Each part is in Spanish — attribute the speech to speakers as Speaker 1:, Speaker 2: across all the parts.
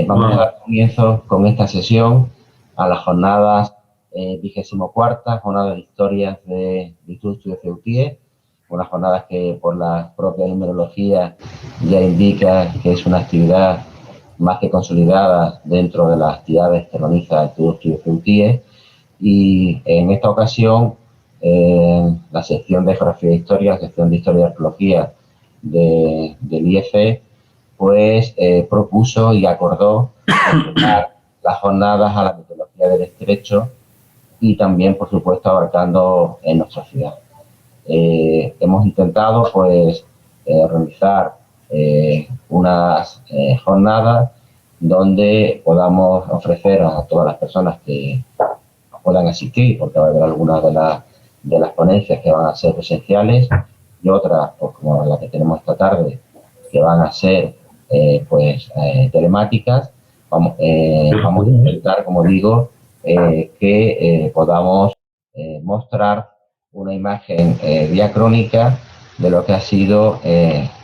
Speaker 1: Vamos a dar comienzo con esta sesión a las jornadas 24ª, jornadas de historias de Instituto de Ceutí, unas jornadas que por la propia numerología ya indica que es una actividad más que consolidada dentro de las actividades que organiza el Instituto de Ceutí, y en esta ocasión la sección de Geografía e Historia, la sección de Historia y Arqueología del IEC, pues propuso y acordó enfocar las jornadas a la mitología del Estrecho y también, por supuesto, abarcando en nuestra ciudad. Hemos intentado, pues, realizar unas jornadas donde podamos ofrecer a todas las personas que puedan asistir, porque va a haber algunas de las ponencias que van a ser presenciales y otras, pues, como la que tenemos esta tarde, que van a ser telemáticas. Vamos a intentar, como digo, que podamos mostrar una imagen diacrónica de lo que ha sido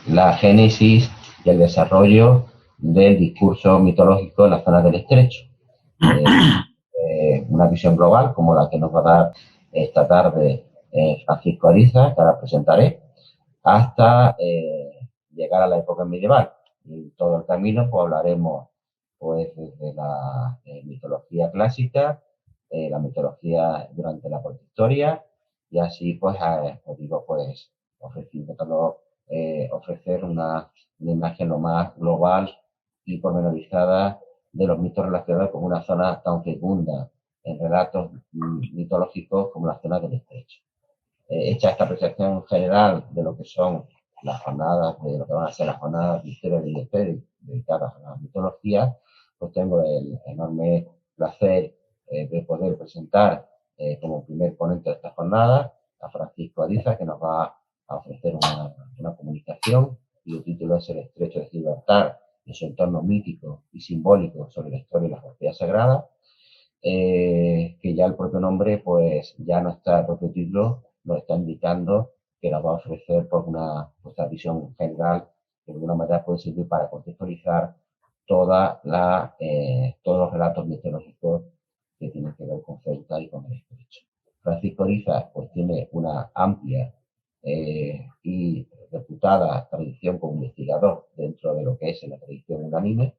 Speaker 1: la génesis y el desarrollo del discurso mitológico en la zona del Estrecho. Una visión global como la que nos va a dar esta tarde Francisco Ariza, que ahora presentaré, hasta llegar a la época medieval. Y todo el camino pues hablaremos pues desde la mitología clásica, la mitología durante la prehistoria, y así pues os digo, pues intentando ofrecer una imagen lo más global y pormenorizada de los mitos relacionados con una zona tan fecunda en relatos mitológicos como la zona del Estrecho. Hecha esta presentación general de lo que son las jornadas, de lo que van a ser las jornadas de historia del IEP dedicadas a la mitología, pues tengo el enorme placer de poder presentar como primer ponente de esta jornada a Francisco Ariza, que nos va a ofrecer una comunicación, y el título es El Estrecho de Gibraltar en su entorno mítico y simbólico sobre la historia y la geografía sagrada, que ya el propio nombre, pues ya no está, el propio título nos está indicando que nos va a ofrecer por una visión general, que de alguna manera puede servir para contextualizar todos los relatos mitológicos que tienen que ver con Ceuta y con el Estrecho. Francisco Ariza pues tiene una amplia y reputada tradición como investigador dentro de lo que es la tradición unánime,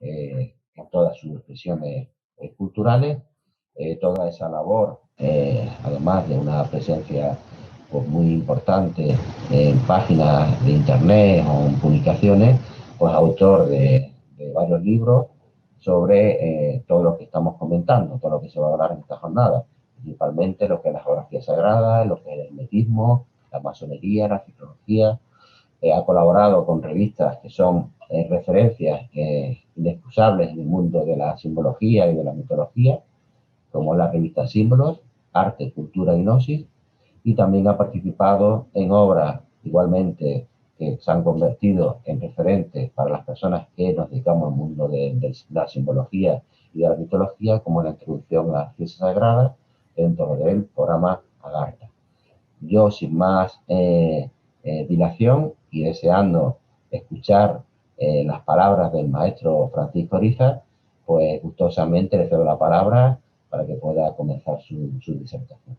Speaker 1: en todas sus expresiones culturales. Toda esa labor, además de una presencia pues, muy importante en páginas de internet o en publicaciones, pues autor de varios libros sobre todo lo que estamos comentando, todo lo que se va a hablar en esta jornada, principalmente lo que es la geografía sagrada, lo que es el hermetismo, la masonería, la ciclología. Ha colaborado con revistas que son referencias inexcusables en el mundo de la simbología y de la mitología, como la revista Símbolos, Arte, Cultura y Gnosis, y también ha participado en obras igualmente que se han convertido en referentes para las personas que nos dedicamos al mundo de la simbología y de la mitología, como la introducción a la ciencia sagrada dentro del programa Agartha. Yo, sin más dilación y deseando escuchar las palabras del maestro Francisco Ariza, pues gustosamente le cedo la palabra para que pueda comenzar su disertación.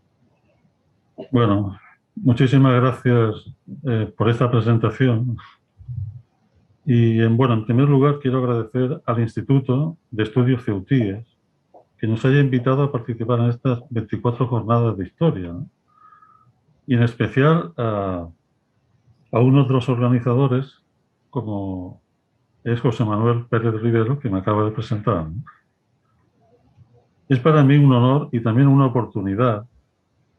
Speaker 2: Bueno, muchísimas gracias por esta presentación. Y en primer lugar quiero agradecer al Instituto de Estudios Ceutíes que nos haya invitado a participar en estas 24 jornadas de historia, ¿no? Y en especial a uno de los organizadores, como es José Manuel Pérez Rivero, que me acaba de presentar, ¿no? Es para mí un honor y también una oportunidad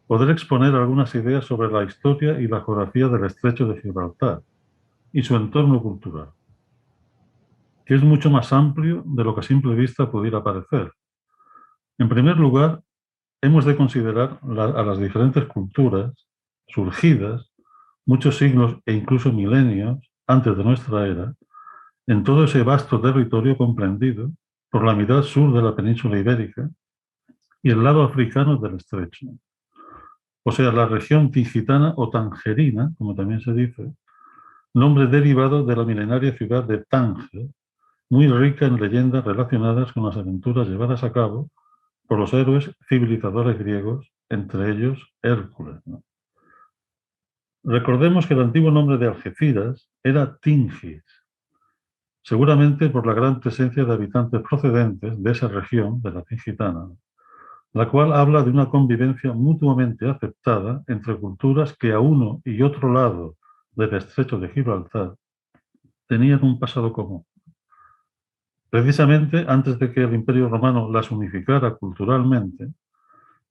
Speaker 2: poder exponer algunas ideas sobre la historia y la geografía del Estrecho de Gibraltar y su entorno cultural, que es mucho más amplio de lo que a simple vista pudiera parecer. En primer lugar, hemos de considerar a las diferentes culturas surgidas muchos siglos e incluso milenios antes de nuestra era, en todo ese vasto territorio comprendido por la mitad sur de la península ibérica y el lado africano del Estrecho. O sea, la región tingitana o tangerina, como también se dice, nombre derivado de la milenaria ciudad de Tánger, muy rica en leyendas relacionadas con las aventuras llevadas a cabo por los héroes civilizadores griegos, entre ellos Hércules, ¿no? Recordemos que el antiguo nombre de Algeciras era Tingis, seguramente por la gran presencia de habitantes procedentes de esa región, de la Tingitana, la cual habla de una convivencia mutuamente aceptada entre culturas que a uno y otro lado del estrecho de Gibraltar tenían un pasado común. Precisamente antes de que el Imperio Romano las unificara culturalmente,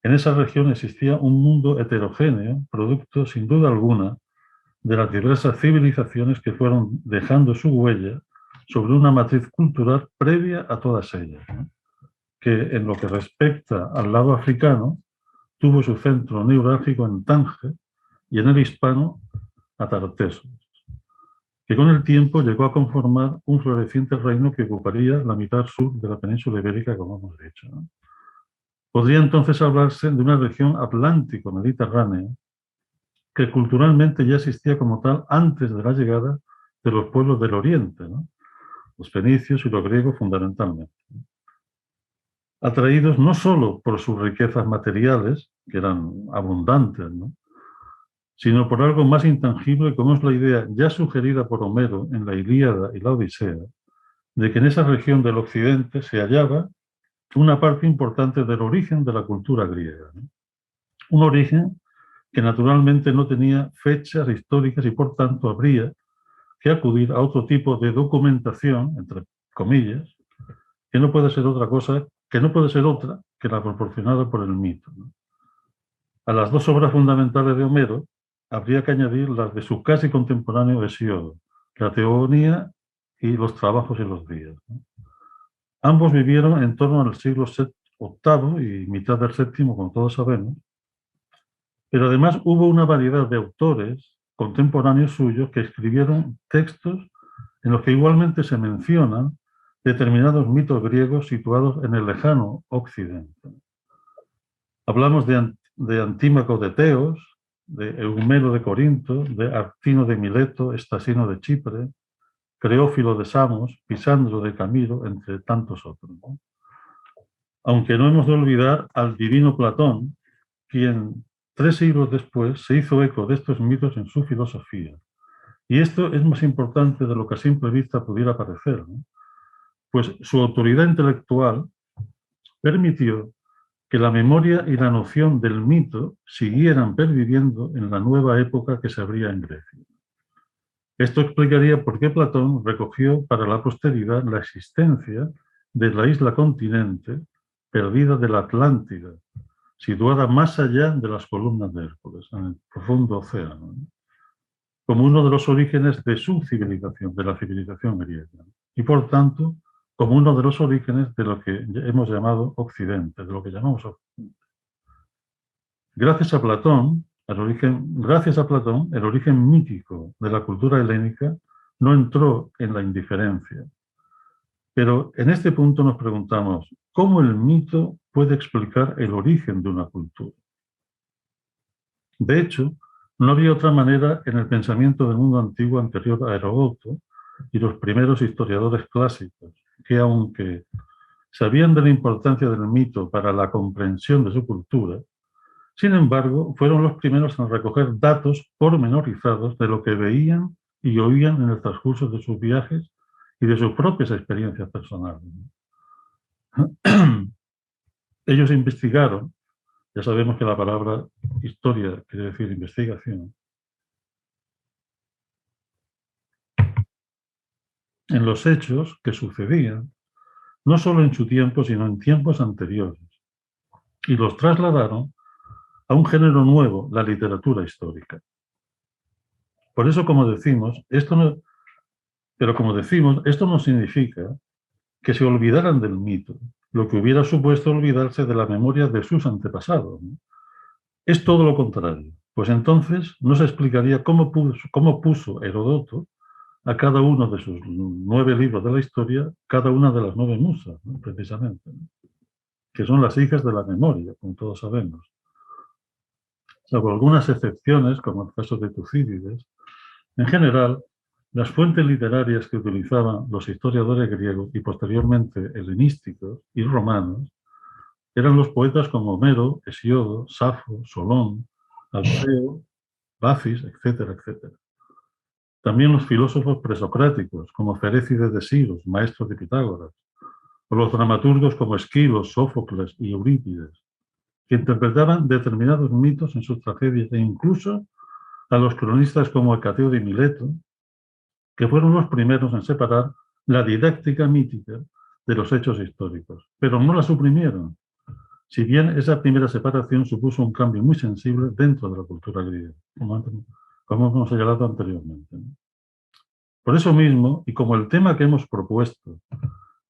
Speaker 2: en esa región existía un mundo heterogéneo, producto sin duda alguna de las diversas civilizaciones que fueron dejando su huella sobre una matriz cultural previa a todas ellas, ¿no? Que en lo que respecta al lado africano, tuvo su centro neurálgico en Tánger y en el hispano a Tartessos, que con el tiempo llegó a conformar un floreciente reino que ocuparía la mitad sur de la península ibérica, como hemos dicho, ¿no? Podría entonces hablarse de una región atlántico-mediterránea que culturalmente ya existía como tal antes de la llegada de los pueblos del Oriente, ¿no? Los fenicios y los griegos fundamentalmente. Atraídos no solo por sus riquezas materiales, que eran abundantes, ¿no?, sino por algo más intangible, como es la idea ya sugerida por Homero en la Ilíada y la Odisea, de que en esa región del occidente se hallaba una parte importante del origen de la cultura griega, ¿no? Un origen que naturalmente no tenía fechas históricas y por tanto habría que acudir a otro tipo de documentación, entre comillas, que no puede ser otra cosa, que no puede ser otra que la proporcionada por el mito, ¿no? A las dos obras fundamentales de Homero habría que añadir las de su casi contemporáneo Hesíodo, la Teogonía y los Trabajos y los Días, ¿no? Ambos vivieron en torno al siglo VIII y mitad del VII, como todos sabemos, pero además hubo una variedad de autores contemporáneos suyos que escribieron textos en los que igualmente se mencionan determinados mitos griegos situados en el lejano occidente. Hablamos de Antímaco de Teos, de Eumelo de Corinto, de Artino de Mileto, Estasino de Chipre, Creófilo de Samos, Pisandro de Camiro, entre tantos otros, ¿no? Aunque no hemos de olvidar al divino Platón, quien 3 siglos después se hizo eco de estos mitos en su filosofía. Y esto es más importante de lo que a simple vista pudiera parecer, ¿no? Pues su autoridad intelectual permitió que la memoria y la noción del mito siguieran perviviendo en la nueva época que se abría en Grecia. Esto explicaría por qué Platón recogió para la posteridad la existencia de la isla continente perdida de la Atlántida, situada más allá de las columnas de Hércules, en el profundo océano, ¿no?, como uno de los orígenes de su civilización, de la civilización griega, y por tanto, como uno de los orígenes de lo que hemos llamado Occidente, de lo que llamamos Occidente. Gracias a Platón, el origen mítico de la cultura helénica no entró en la indiferencia. Pero en este punto nos preguntamos, ¿cómo el mito puede explicar el origen de una cultura? De hecho, no había otra manera en el pensamiento del mundo antiguo anterior a Heródoto y los primeros historiadores clásicos, que aunque sabían de la importancia del mito para la comprensión de su cultura, sin embargo, fueron los primeros en recoger datos pormenorizados de lo que veían y oían en el transcurso de sus viajes y de sus propias experiencias personales. Ellos investigaron, ya sabemos que la palabra historia quiere decir investigación, en los hechos que sucedían, no solo en su tiempo, sino en tiempos anteriores, y los trasladaron a un género nuevo, la literatura histórica. Por eso, como decimos, esto no significa que se olvidaran del mito, lo que hubiera supuesto olvidarse de la memoria de sus antepasados, ¿no? Es todo lo contrario, pues entonces no se explicaría cómo puso Heródoto a cada uno de sus 9 libros de la historia, cada una de las 9 musas, ¿no?, precisamente, ¿no?, que son las hijas de la memoria, como todos sabemos. Salvo algunas excepciones, como el caso de Tucídides, en general, Las fuentes literarias que utilizaban los historiadores griegos y posteriormente helenísticos y romanos eran los poetas como Homero, Hesiodo, Safo, Solón, Alceo, Bacis, etcétera, etcétera. También los filósofos presocráticos como Ferécides de Siros, maestro de Pitágoras, o los dramaturgos como Esquilo, Sófocles y Eurípides, que interpretaban determinados mitos en sus tragedias, e incluso a los cronistas como Hecateo de Mileto, que fueron los primeros en separar la didáctica mítica de los hechos históricos, pero no la suprimieron, si bien esa primera separación supuso un cambio muy sensible dentro de la cultura griega, como hemos señalado anteriormente. Por eso mismo, y como el tema que hemos propuesto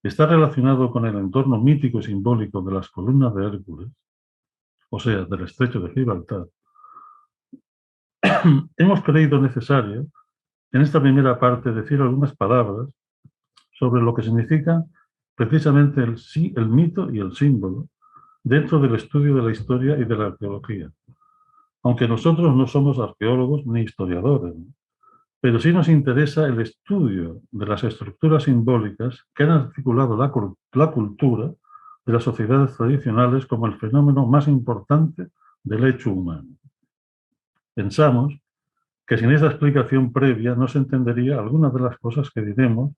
Speaker 2: está relacionado con el entorno mítico y simbólico de las columnas de Hércules, o sea, del estrecho de Gibraltar, hemos creído necesario, en esta primera parte, decir algunas palabras sobre lo que significa precisamente el mito y el símbolo dentro del estudio de la historia y de la arqueología. Aunque nosotros no somos arqueólogos ni historiadores, ¿no? Pero sí nos interesa el estudio de las estructuras simbólicas que han articulado la cultura de las sociedades tradicionales como el fenómeno más importante del hecho humano. Pensamos que sin esa explicación previa no se entendería algunas de las cosas que diremos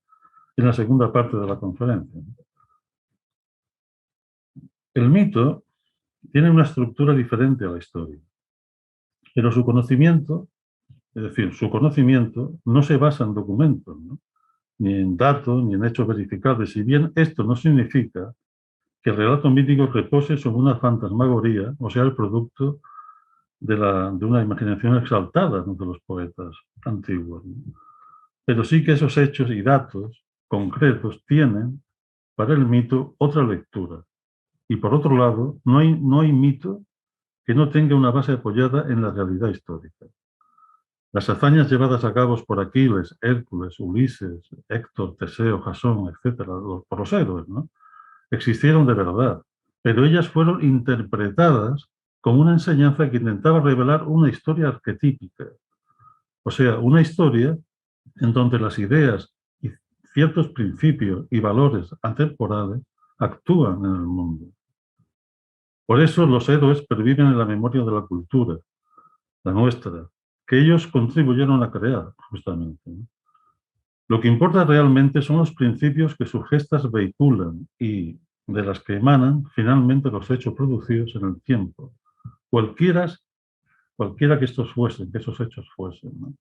Speaker 2: en la segunda parte de la conferencia. El mito tiene una estructura diferente a la historia, pero su conocimiento, es decir, su conocimiento no se basa en documentos, ¿no?, ni en datos, ni en hechos verificables, si bien esto no significa que el relato mítico repose sobre una fantasmagoría, o sea, el producto de una imaginación exaltada de los poetas antiguos, ¿no? Pero sí que esos hechos y datos concretos tienen para el mito otra lectura. Y por otro lado, no hay mito que no tenga una base apoyada en la realidad histórica. Las hazañas llevadas a cabo por Aquiles, Hércules, Ulises, Héctor, Teseo, Jasón, etcétera, por los héroes, ¿no?, existieron de verdad, pero ellas fueron interpretadas como una enseñanza que intentaba revelar una historia arquetípica, o sea, una historia en donde las ideas y ciertos principios y valores atemporales actúan en el mundo. Por eso los héroes perviven en la memoria de la cultura, la nuestra, que ellos contribuyeron a crear, justamente, ¿no? Lo que importa realmente son los principios que sus gestas vehiculan y de las que emanan finalmente los hechos producidos en el tiempo, cualquiera que esos hechos fuesen, ¿no?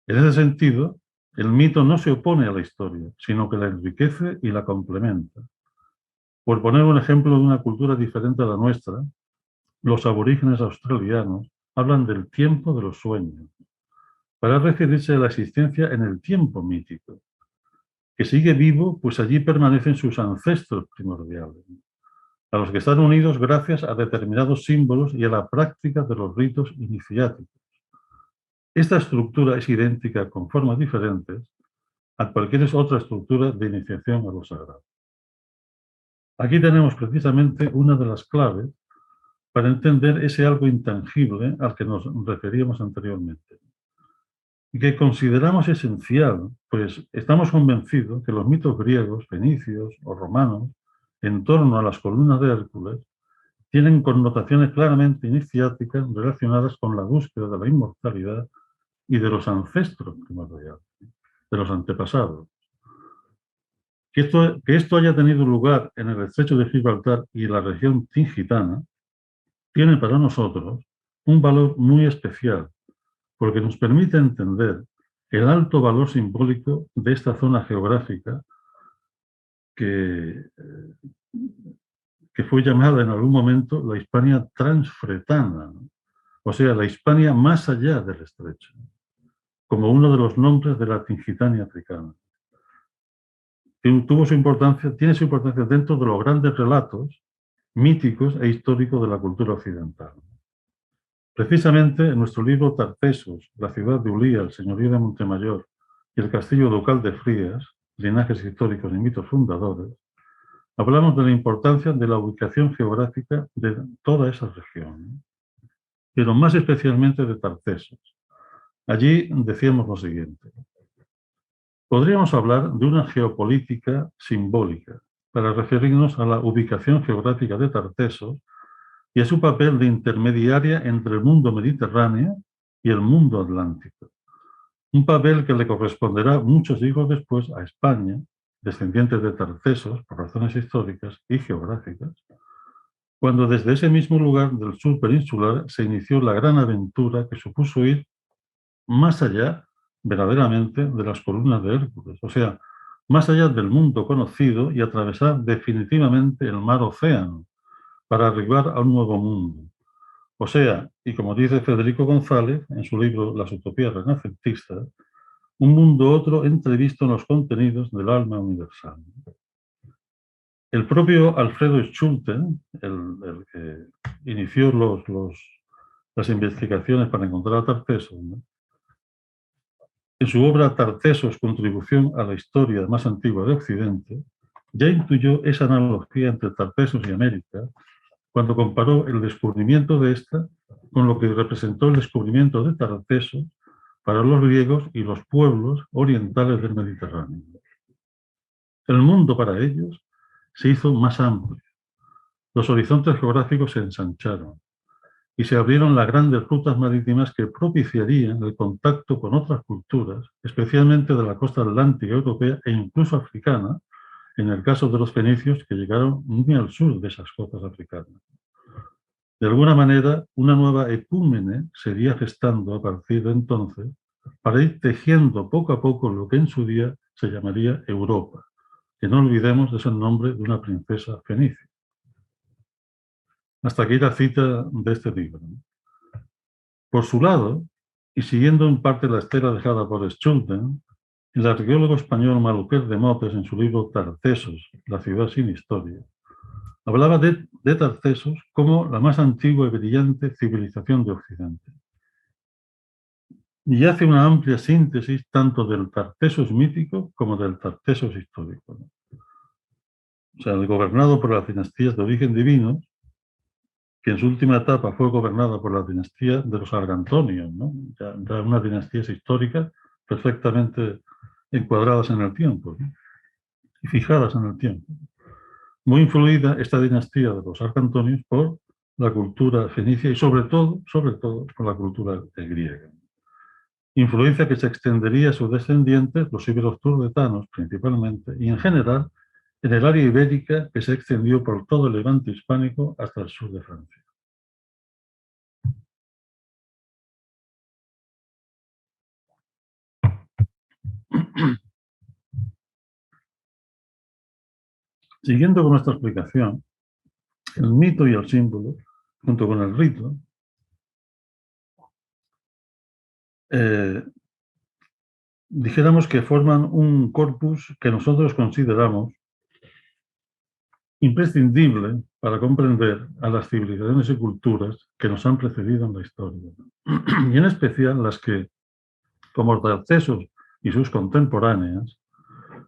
Speaker 2: En ese sentido, el mito no se opone a la historia, sino que la enriquece y la complementa. Por poner un ejemplo de una cultura diferente a la nuestra, los aborígenes australianos hablan del tiempo de los sueños, para referirse a la existencia en el tiempo mítico, que sigue vivo, pues allí permanecen sus ancestros primordiales, a los que están unidos gracias a determinados símbolos y a la práctica de los ritos iniciáticos. Esta estructura es idéntica con formas diferentes a cualquier otra estructura de iniciación a lo sagrado. Aquí tenemos precisamente una de las claves para entender ese algo intangible al que nos referíamos anteriormente, y que consideramos esencial, pues estamos convencidos que los mitos griegos, fenicios o romanos, en torno a las columnas de Hércules, tienen connotaciones claramente iniciáticas relacionadas con la búsqueda de la inmortalidad y de los ancestros primordiales, de los antepasados. Que esto haya tenido lugar en el estrecho de Gibraltar y la región tingitana tiene para nosotros un valor muy especial, porque nos permite entender el alto valor simbólico de esta zona geográfica que fue llamada en algún momento la Hispania transfretana, ¿no?, o sea, la Hispania más allá del estrecho, como uno de los nombres de la Tingitania africana. Tiene su importancia dentro de los grandes relatos míticos e históricos de la cultura occidental. Precisamente en nuestro libro Tartessos, la ciudad de Ulía, el señorío de Montemayor y el castillo ducal de Frías, linajes históricos y mitos fundadores, hablamos de la importancia de la ubicación geográfica de toda esa región, pero más especialmente de Tartessos. Allí decíamos lo siguiente: Podríamos hablar de una geopolítica simbólica para referirnos a la ubicación geográfica de Tartessos y a su papel de intermediaria entre el mundo mediterráneo y el mundo atlántico. Un papel que le corresponderá muchos siglos después a España, descendiente de Tartessos por razones históricas y geográficas, cuando desde ese mismo lugar del sur peninsular se inició la gran aventura que supuso ir más allá, verdaderamente, de las columnas de Hércules, o sea, más allá del mundo conocido y atravesar definitivamente el mar océano para arribar a un nuevo mundo. O sea, y como dice Federico González en su libro Las utopías renacentistas, un mundo otro entrevisto en los contenidos del alma universal. El propio Alfredo Schulte, el que inició las investigaciones para encontrar a Tartessos, ¿no?, en su obra Tartessos, contribución a la historia más antigua de Occidente, ya intuyó esa analogía entre Tartessos y América cuando comparó el descubrimiento de esta con lo que representó el descubrimiento de Tartessos para los griegos y los pueblos orientales del Mediterráneo. El mundo para ellos se hizo más amplio, los horizontes geográficos se ensancharon y se abrieron las grandes rutas marítimas que propiciarían el contacto con otras culturas, especialmente de la costa atlántica europea e incluso africana, en el caso de los fenicios que llegaron muy al sur de esas costas africanas. De alguna manera, una nueva ecúmene se iría gestando a partir de entonces para ir tejiendo poco a poco lo que en su día se llamaría Europa, que no olvidemos es el nombre de una princesa fenicia. Hasta aquí la cita de este libro. Por su lado, y siguiendo en parte la estela dejada por Schulten, el arqueólogo español Maluquer de Motes, en su libro Tartessos, la ciudad sin historia, hablaba de Tartessos como la más antigua y brillante civilización de Occidente. Y hace una amplia síntesis tanto del Tartessos mítico como del Tartessos histórico. O sea, el gobernado por las dinastías de origen divino, que en su última etapa fue gobernada por la dinastía de los Argantonios, ¿no? Ya unas dinastías históricas perfectamente encuadradas en el tiempo, ¿no?, y fijadas en el tiempo. Muy influida esta dinastía de los Argantonios por la cultura fenicia y sobre todo por la cultura griega. Influencia que se extendería a sus descendientes, los íberos turdetanos principalmente, y en general en el área ibérica que se extendió por todo el levante hispánico hasta el sur de Francia. Siguiendo con nuestra explicación, el mito y el símbolo, junto con el rito, dijéramos que forman un corpus que nosotros consideramos imprescindible para comprender a las civilizaciones y culturas que nos han precedido en la historia, y en especial las que, como Tartessos y sus contemporáneas,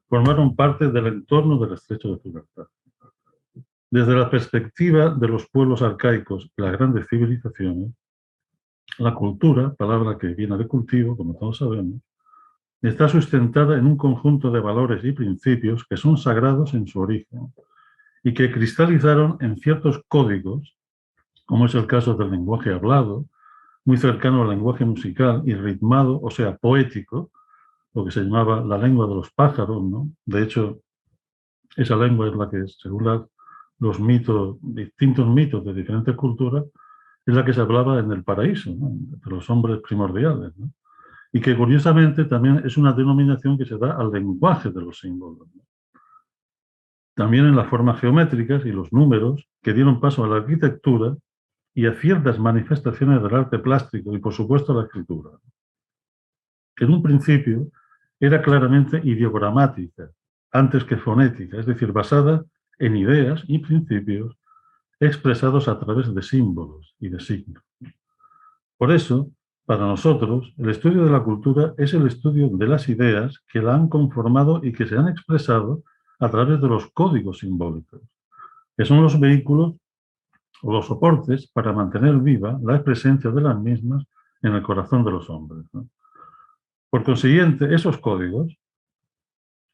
Speaker 2: formaron parte del entorno del Estrecho de Gibraltar. Desde la perspectiva de los pueblos arcaicos y las grandes civilizaciones, la cultura, palabra que viene de cultivo, como todos sabemos, está sustentada en un conjunto de valores y principios que son sagrados en su origen y que cristalizaron en ciertos códigos, como es el caso del lenguaje hablado, muy cercano al lenguaje musical y ritmado, o sea, poético, lo que se llamaba la lengua de los pájaros, ¿no? De hecho, esa lengua es la que, según los mitos, distintos mitos de diferentes culturas, es la que se hablaba en el paraíso, ¿no?, de los hombres primordiales, ¿no?, y que curiosamente también es una denominación que se da al lenguaje de los símbolos, ¿no?, también en las formas geométricas y los números que dieron paso a la arquitectura y a ciertas manifestaciones del arte plástico y, por supuesto, a la escritura, que en un principio era claramente ideogramática, antes que fonética, es decir, basada en ideas y principios expresados a través de símbolos y de signos. Por eso, para nosotros, el estudio de la cultura es el estudio de las ideas que la han conformado y que se han expresado a través de los códigos simbólicos, que son los vehículos o los soportes para mantener viva la presencia de las mismas en el corazón de los hombres, ¿no? Por consiguiente, esos códigos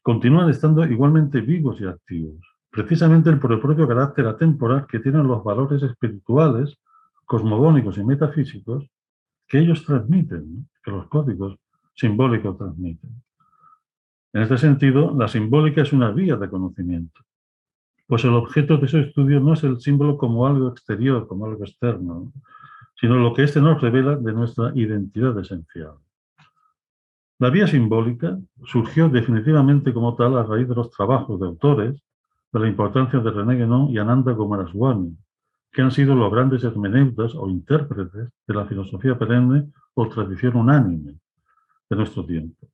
Speaker 2: continúan estando igualmente vivos y activos, precisamente por el propio carácter atemporal que tienen los valores espirituales, cosmogónicos y metafísicos que ellos transmiten, ¿no? Que los códigos simbólicos transmiten. En este sentido, la simbólica es una vía de conocimiento, pues el objeto de su estudio no es el símbolo como algo exterior, como algo externo, ¿no? Sino lo que éste nos revela de nuestra identidad esencial. La vía simbólica surgió definitivamente como tal a raíz de los trabajos de autores de la importancia de René Guénon y Ananda Coomaraswamy, que han sido los grandes hermeneutas o intérpretes de la filosofía perenne o tradición unánime de nuestro tiempo,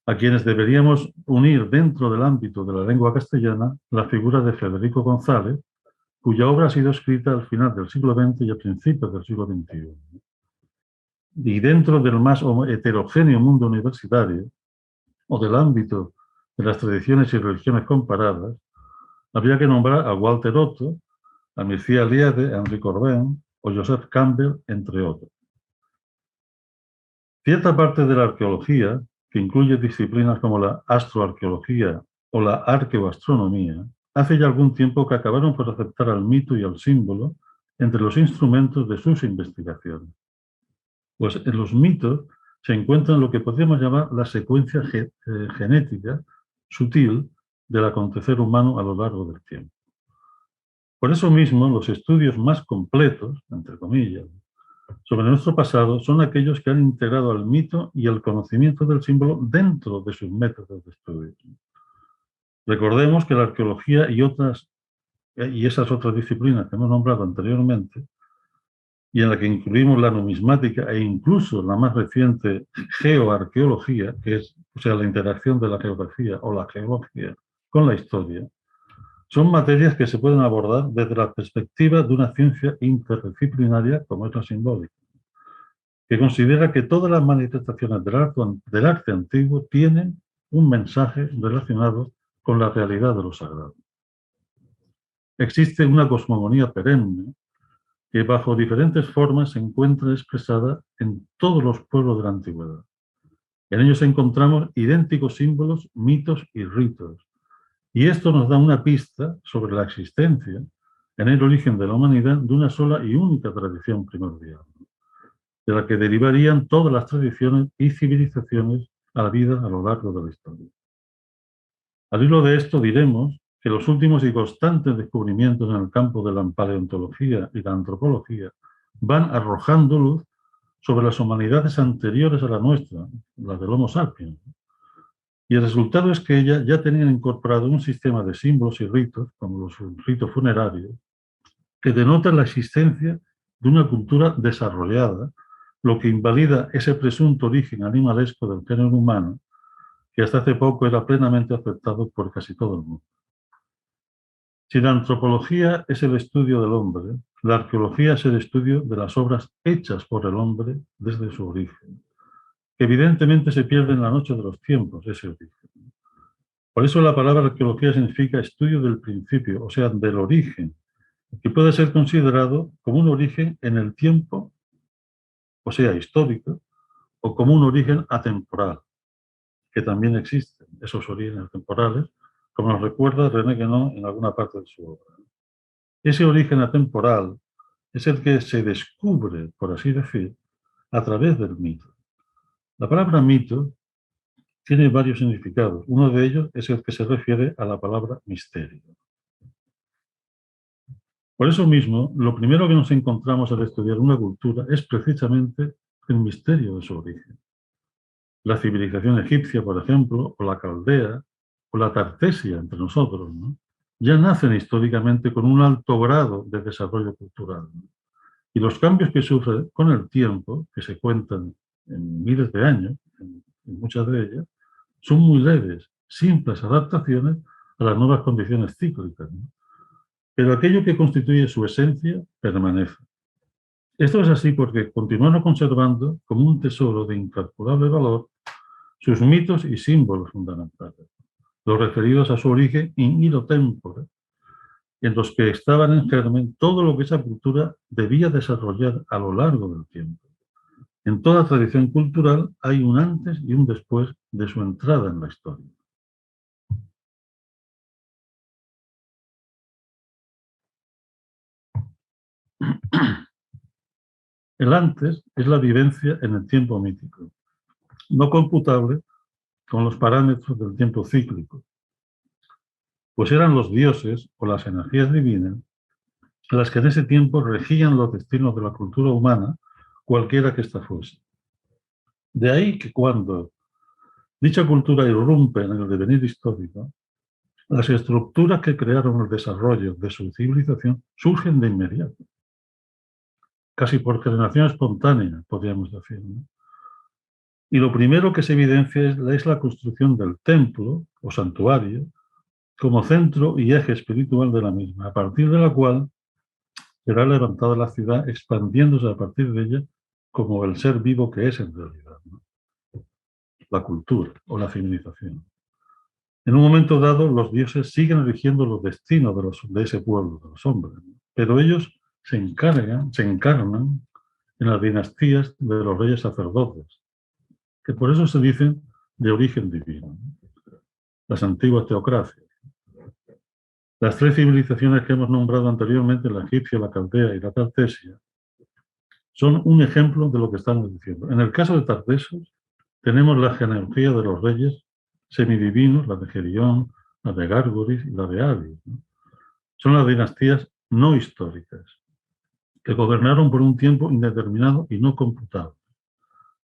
Speaker 2: a quienes deberíamos unir dentro del ámbito de la lengua castellana la figura de Federico González, cuya obra ha sido escrita al final del siglo XX y a principios del siglo XXI. Y dentro del más heterogéneo mundo universitario, o del ámbito de las tradiciones y religiones comparadas, habría que nombrar a Walter Otto, a Mircea Eliade, a Henri Corbin o Joseph Campbell, entre otros. Cierta parte de la arqueología, que incluye disciplinas como la astroarqueología o la arqueoastronomía, hace ya algún tiempo que acabaron por aceptar al mito y al símbolo entre los instrumentos de sus investigaciones. Pues en los mitos se encuentra lo que podríamos llamar la secuencia genética sutil del acontecer humano a lo largo del tiempo. Por eso mismo, los estudios más completos, entre comillas, sobre nuestro pasado son aquellos que han integrado al mito y el conocimiento del símbolo dentro de sus métodos de estudio. Recordemos que la arqueología y esas otras disciplinas que hemos nombrado anteriormente, y en la que incluimos la numismática e incluso la más reciente geoarqueología, que es, o sea, la interacción de la geografía o la geología con la historia, son materias que se pueden abordar desde la perspectiva de una ciencia interdisciplinaria como es la simbólica, que considera que todas las manifestaciones del arte antiguo tienen un mensaje relacionado con la realidad de lo sagrado. Existe una cosmogonía perenne que bajo diferentes formas se encuentra expresada en todos los pueblos de la antigüedad. En ellos encontramos idénticos símbolos, mitos y ritos. Y esto nos da una pista sobre la existencia, en el origen de la humanidad, de una sola y única tradición primordial, de la que derivarían todas las tradiciones y civilizaciones a la vida a lo largo de la historia. Al hilo de esto diremos que los últimos y constantes descubrimientos en el campo de la paleontología y la antropología van arrojando luz sobre las humanidades anteriores a la nuestra, las del Homo sapiens. Y el resultado es que ellas ya tenían incorporado un sistema de símbolos y ritos, como los ritos funerarios, que denotan la existencia de una cultura desarrollada, lo que invalida ese presunto origen animalesco del género humano, que hasta hace poco era plenamente aceptado por casi todo el mundo. Si la antropología es el estudio del hombre, la arqueología es el estudio de las obras hechas por el hombre desde su origen, que evidentemente se pierde en la noche de los tiempos, ese origen. Por eso la palabra arqueología significa estudio del principio, o sea, del origen, que puede ser considerado como un origen en el tiempo, o sea, histórico, o como un origen atemporal, que también existen esos orígenes temporales, como nos recuerda René Guénon en alguna parte de su obra. Ese origen atemporal es el que se descubre, por así decir, a través del mito. La palabra mito tiene varios significados. Uno de ellos es el que se refiere a la palabra misterio. Por eso mismo, lo primero que nos encontramos al estudiar una cultura es precisamente el misterio de su origen. La civilización egipcia, por ejemplo, o la caldea, o la tartesia entre nosotros, ¿no? Ya nacen históricamente con un alto grado de desarrollo cultural, ¿no? Y los cambios que sufre con el tiempo, que se cuentan en miles de años, en muchas de ellas, son muy leves, simples adaptaciones a las nuevas condiciones cíclicas, ¿no? Pero aquello que constituye su esencia permanece. Esto es así porque continuaron conservando como un tesoro de incalculable valor sus mitos y símbolos fundamentales, los referidos a su origen in illo tempore, en los que estaban en germen todo lo que esa cultura debía desarrollar a lo largo del tiempo. En toda tradición cultural hay un antes y un después de su entrada en la historia. El antes es la vivencia en el tiempo mítico, no computable con los parámetros del tiempo cíclico, pues eran los dioses o las energías divinas las que en ese tiempo regían los destinos de la cultura humana, cualquiera que ésta fuese. De ahí que cuando dicha cultura irrumpe en el devenir histórico, las estructuras que crearon el desarrollo de su civilización surgen de inmediato, casi por generación espontánea, podríamos decir, ¿no? Y lo primero que se evidencia es la construcción del templo o santuario como centro y eje espiritual de la misma, a partir de la cual será levantada la ciudad, expandiéndose a partir de ella como el ser vivo que es en realidad, ¿no? La cultura o la civilización. En un momento dado, los dioses siguen eligiendo los destinos de ese pueblo, de los hombres, ¿no? Pero ellos se encarnan en las dinastías de los reyes sacerdotes, que por eso se dicen de origen divino, ¿no? Las antiguas teocracias. Las tres civilizaciones que hemos nombrado anteriormente, la egipcia, la caldea y la tartesia, son un ejemplo de lo que estamos diciendo. En el caso de Tartesos, tenemos la genealogía de los reyes semidivinos, la de Gerión, la de Gárgoris y la de Abis, ¿no? Son las dinastías no históricas, que gobernaron por un tiempo indeterminado y no computable.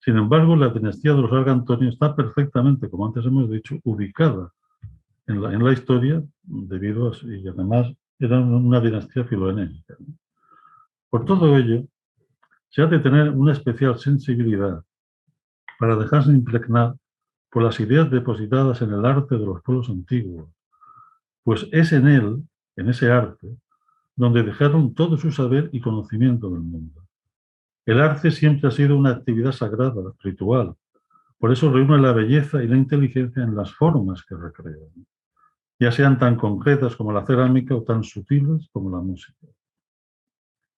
Speaker 2: Sin embargo, la dinastía de los Argantonios está perfectamente, como antes hemos dicho, ubicada en la historia, debido a, y además era una dinastía filoenémica, ¿no? Por todo ello, se ha de tener una especial sensibilidad para dejarse impregnar por las ideas depositadas en el arte de los pueblos antiguos, pues es en él, en ese arte, donde dejaron todo su saber y conocimiento del mundo. El arte siempre ha sido una actividad sagrada, ritual, por eso reúne la belleza y la inteligencia en las formas que recrean, ya sean tan concretas como la cerámica o tan sutiles como la música.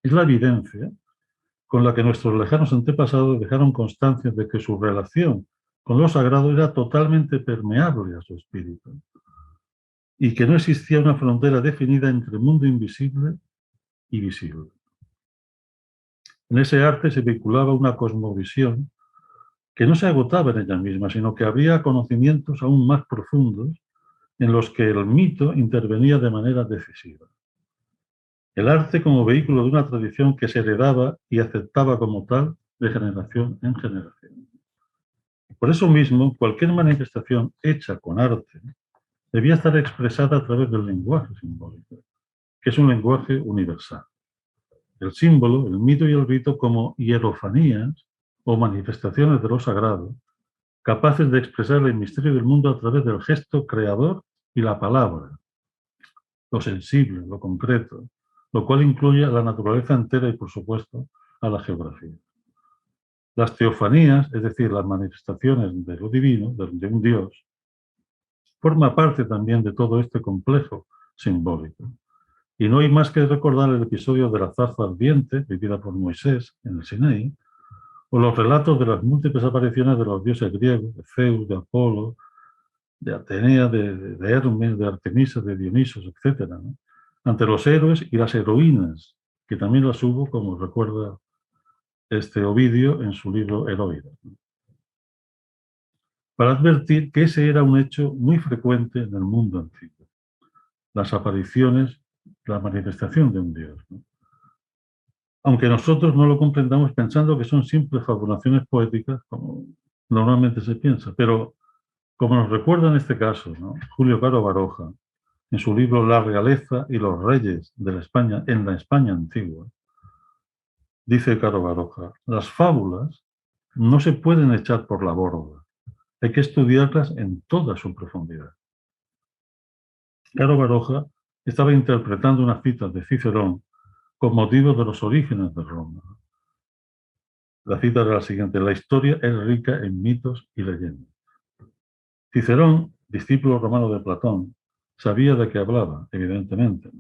Speaker 2: Es la evidencia con la que nuestros lejanos antepasados dejaron constancia de que su relación con lo sagrado era totalmente permeable a su espíritu y que no existía una frontera definida entre mundo invisible y visible. En ese arte se vinculaba una cosmovisión que no se agotaba en ella misma, sino que había conocimientos aún más profundos en los que el mito intervenía de manera decisiva. El arte como vehículo de una tradición que se heredaba y aceptaba como tal de generación en generación. Por eso mismo, cualquier manifestación hecha con arte debía estar expresada a través del lenguaje simbólico, que es un lenguaje universal. El símbolo, el mito y el rito como hierofanías o manifestaciones de lo sagrado, capaces de expresar el misterio del mundo a través del gesto creador y la palabra, lo sensible, lo concreto, lo cual incluye a la naturaleza entera y, por supuesto, a la geografía. Las teofanías, es decir, las manifestaciones de lo divino, de un Dios, forma parte también de todo este complejo simbólico. Y no hay más que recordar el episodio de la zarza ardiente, vivida por Moisés en el Sinaí, o los relatos de las múltiples apariciones de los dioses griegos, de Zeus, de Apolo, de Atenea, de Hermes, de Artemisa, de Dionisos, etc., ¿no? Ante los héroes y las heroínas, que también las hubo, como recuerda Ovidio en su libro Heroides, ¿no? Para advertir que ese era un hecho muy frecuente en el mundo antiguo, las apariciones, la manifestación de un dios, ¿no? Aunque nosotros no lo comprendamos pensando que son simples fabulaciones poéticas, como normalmente se piensa, pero como nos recuerda en este caso, ¿no?, Julio Caro Baroja, en su libro La realeza y los reyes de la España, en la España antigua, dice Caro Baroja, las fábulas no se pueden echar por la borda, hay que estudiarlas en toda su profundidad. Caro Baroja estaba interpretando una cita de Cicerón con motivo de los orígenes de Roma. La cita era la siguiente: la historia es rica en mitos y leyendas. Cicerón, discípulo romano de Platón, sabía de qué hablaba, evidentemente.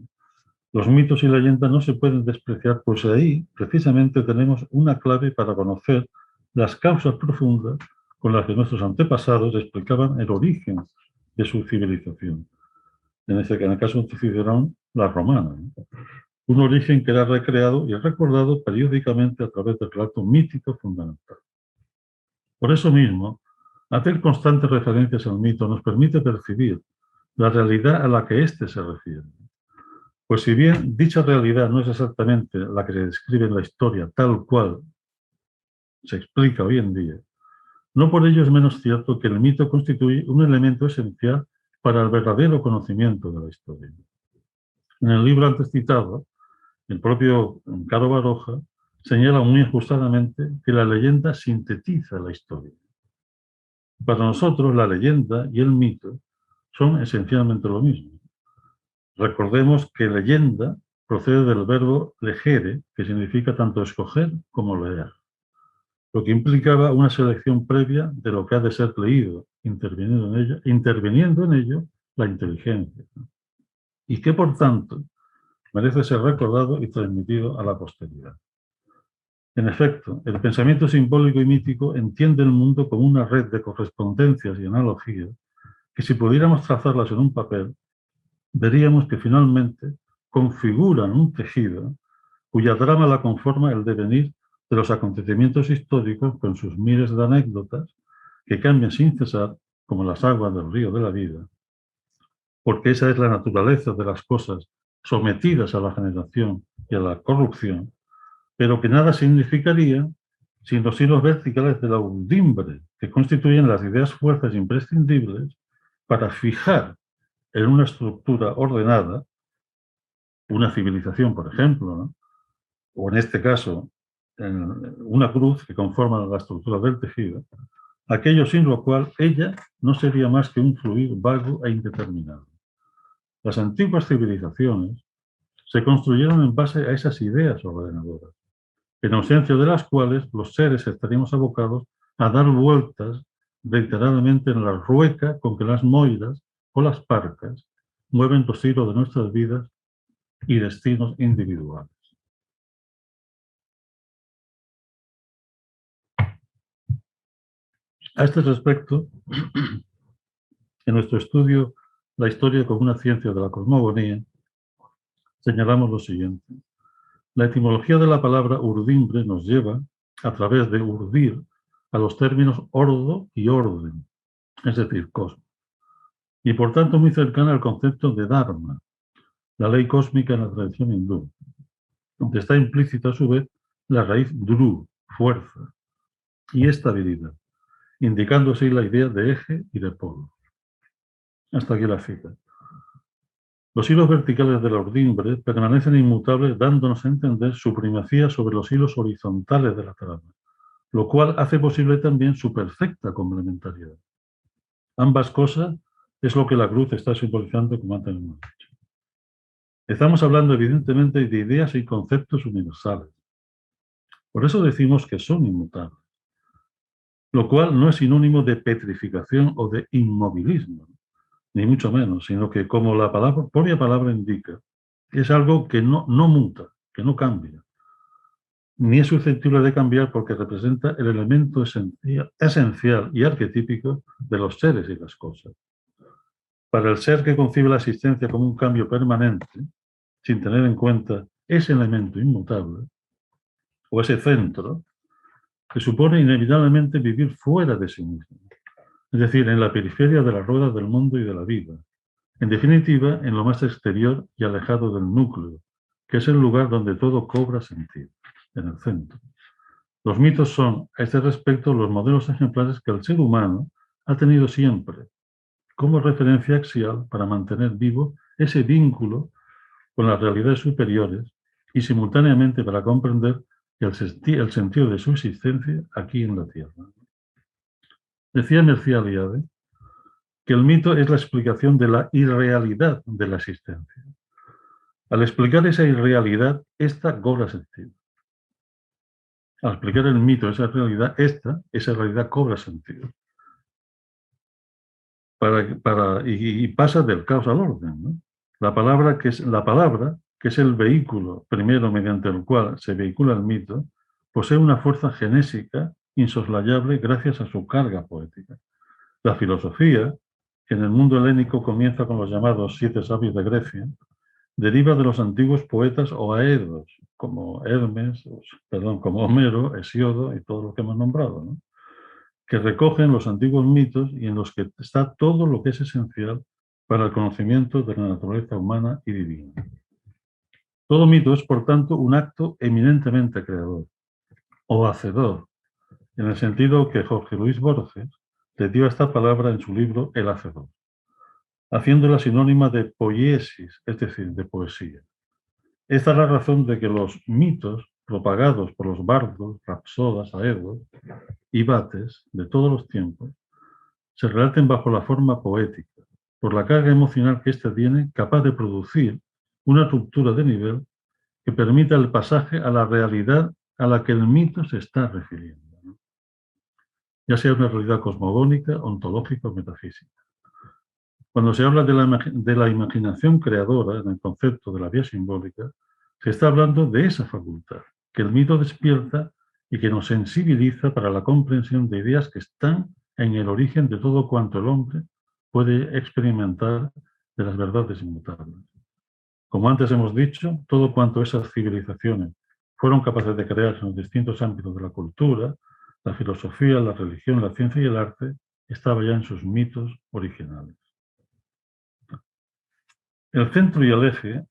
Speaker 2: Los mitos y leyendas no se pueden despreciar, pues ahí precisamente tenemos una clave para conocer las causas profundas con las que nuestros antepasados explicaban el origen de su civilización. En el caso de Cicerón, la romana, ¿no? un origen que era recreado y recordado periódicamente a través del relato mítico fundamental. Por eso mismo, hacer constantes referencias al mito nos permite percibir la realidad a la que éste se refiere. Pues si bien dicha realidad no es exactamente la que se describe en la historia tal cual se explica hoy en día, no por ello es menos cierto que el mito constituye un elemento esencial para el verdadero conocimiento de la historia. En el libro antes citado, el propio Caro Baroja señala muy ajustadamente que la leyenda sintetiza la historia. Para nosotros, la leyenda y el mito son esencialmente lo mismo. Recordemos que leyenda procede del verbo legere, que significa tanto escoger como leer, lo que implicaba una selección previa de lo que ha de ser leído, interviniendo en ello la inteligencia, y que, por tanto, merece ser recordado y transmitido a la posteridad. En efecto, el pensamiento simbólico y mítico entiende el mundo como una red de correspondencias y analogías que, si pudiéramos trazarlas en un papel, veríamos que finalmente configuran un tejido cuya trama la conforma el devenir de los acontecimientos históricos con sus miles de anécdotas que cambian sin cesar como las aguas del río de la vida, porque esa es la naturaleza de las cosas sometidas a la generación y a la corrupción, pero que nada significaría sin los hilos verticales de la undimbre que constituyen las ideas fuerzas imprescindibles para fijar en una estructura ordenada, una civilización, por ejemplo, ¿no? O en este caso, en una cruz que conforma la estructura del tejido, aquello sin lo cual ella no sería más que un fluir vago e indeterminado. Las antiguas civilizaciones se construyeron en base a esas ideas ordenadoras, en ausencia de las cuales los seres estaríamos abocados a dar vueltas reiteradamente en la rueca con que las moiras o las parcas mueven los hilos de nuestras vidas y destinos individuales. A este respecto, en nuestro estudio La historia como una ciencia de la cosmogonía, señalamos lo siguiente. La etimología de la palabra urdimbre nos lleva, a través de urdir, a los términos ordo y orden, es decir, cosmos, y por tanto muy cercana al concepto de dharma, la ley cósmica en la tradición hindú, donde está implícita a su vez la raíz dru, fuerza, y estabilidad, indicando así la idea de eje y de polo. Hasta aquí la cita. Los hilos verticales de la urdimbre permanecen inmutables, dándonos a entender su primacía sobre los hilos horizontales de la trama, lo cual hace posible también su perfecta complementariedad. Ambas cosas es lo que la cruz está simbolizando, como antes hemos dicho. Estamos hablando evidentemente de ideas y conceptos universales. Por eso decimos que son inmutables, lo cual no es sinónimo de petrificación o de inmovilismo, ni mucho menos, sino que, como la propia palabra indica, es algo que no muta, que no cambia, ni es susceptible de cambiar porque representa el elemento esencial y arquetípico de los seres y las cosas. Para el ser que concibe la existencia como un cambio permanente, sin tener en cuenta ese elemento inmutable, o ese centro, que supone inevitablemente vivir fuera de sí mismo, es decir, en la periferia de las ruedas del mundo y de la vida, en definitiva, en lo más exterior y alejado del núcleo, que es el lugar donde todo cobra sentido, en el centro. Los mitos son, a este respecto, los modelos ejemplares que el ser humano ha tenido siempre, como referencia axial para mantener vivo ese vínculo con las realidades superiores y simultáneamente para comprender el sentido de su existencia aquí en la Tierra. Decía Mircea Eliade que el mito es la explicación de la irrealidad de la existencia. Al explicar esa irrealidad, esta cobra sentido. Al explicar el mito, esa realidad cobra sentido. Y pasa del caos al orden, ¿no? La palabra, que es el vehículo primero mediante el cual se vehicula el mito, posee una fuerza genésica insoslayable gracias a su carga poética. La filosofía, que en el mundo helénico comienza con los llamados 7 sabios de Grecia, deriva de los antiguos poetas o aedos, como Hermes, perdón, como Homero, Hesiodo y todo lo que hemos nombrado, ¿no? Que recogen los antiguos mitos y en los que está todo lo que es esencial para el conocimiento de la naturaleza humana y divina. Todo mito es, por tanto, un acto eminentemente creador o hacedor, en el sentido que Jorge Luis Borges le dio a esta palabra en su libro El Hacedor, haciéndola sinónima de poiesis, es decir, de poesía. Esta es la razón de que los mitos propagados por los bardos, rapsodas, aedos y bates de todos los tiempos se relaten bajo la forma poética, por la carga emocional que éste tiene, capaz de producir una ruptura de nivel que permita el pasaje a la realidad a la que el mito se está refiriendo, ¿no? Ya sea una realidad cosmogónica, ontológica o metafísica. Cuando se habla de la imaginación creadora en el concepto de la vía simbólica, se está hablando de esa facultad que el mito despierta y que nos sensibiliza para la comprensión de ideas que están en el origen de todo cuanto el hombre puede experimentar de las verdades inmutables. Como antes hemos dicho, todo cuanto esas civilizaciones fueron capaces de crear en los distintos ámbitos de la cultura, la filosofía, la religión, la ciencia y el arte, estaba ya en sus mitos originales. El centro y el eje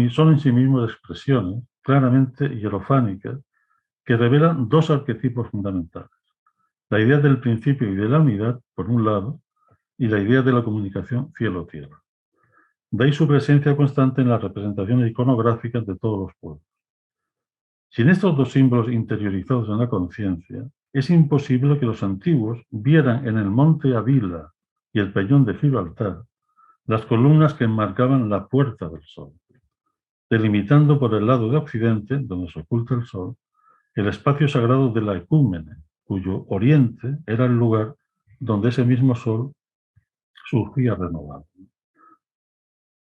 Speaker 2: son en sí mismos expresiones claramente hierofánicas que revelan dos arquetipos fundamentales: la idea del principio y de la unidad, por un lado, y la idea de la comunicación cielo-tierra. De ahí su presencia constante en las representaciones iconográficas de todos los pueblos. Sin estos dos símbolos interiorizados en la conciencia, es imposible que los antiguos vieran en el monte Avila y el peñón de Gibraltar las columnas que enmarcaban la Puerta del Sol, delimitando por el lado de occidente, donde se oculta el sol, el espacio sagrado de la ecúmene, cuyo oriente era el lugar donde ese mismo sol surgía renovado.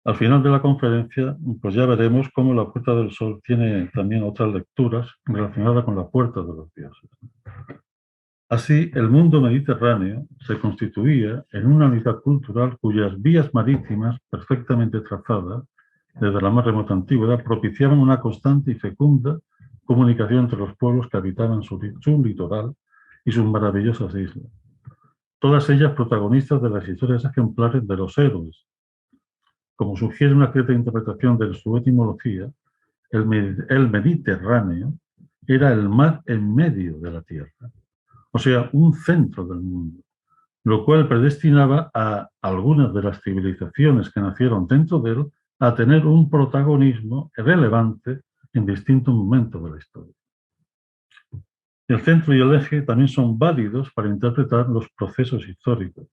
Speaker 2: Al final de la conferencia, pues ya veremos cómo la Puerta del Sol tiene también otras lecturas relacionadas con la Puerta de los Dioses. Así, el mundo mediterráneo se constituía en una unidad cultural cuyas vías marítimas, perfectamente trazadas, desde la más remota antigüedad, propiciaban una constante y fecunda comunicación entre los pueblos que habitaban su litoral y sus maravillosas islas. Todas ellas protagonistas de las historias ejemplares de los héroes. Como sugiere una cierta interpretación de su etimología, el Mediterráneo era el mar en medio de la tierra, o sea, un centro del mundo, lo cual predestinaba a algunas de las civilizaciones que nacieron dentro de él a tener un protagonismo relevante en distintos momentos de la historia. El centro y el eje también son válidos para interpretar los procesos históricos,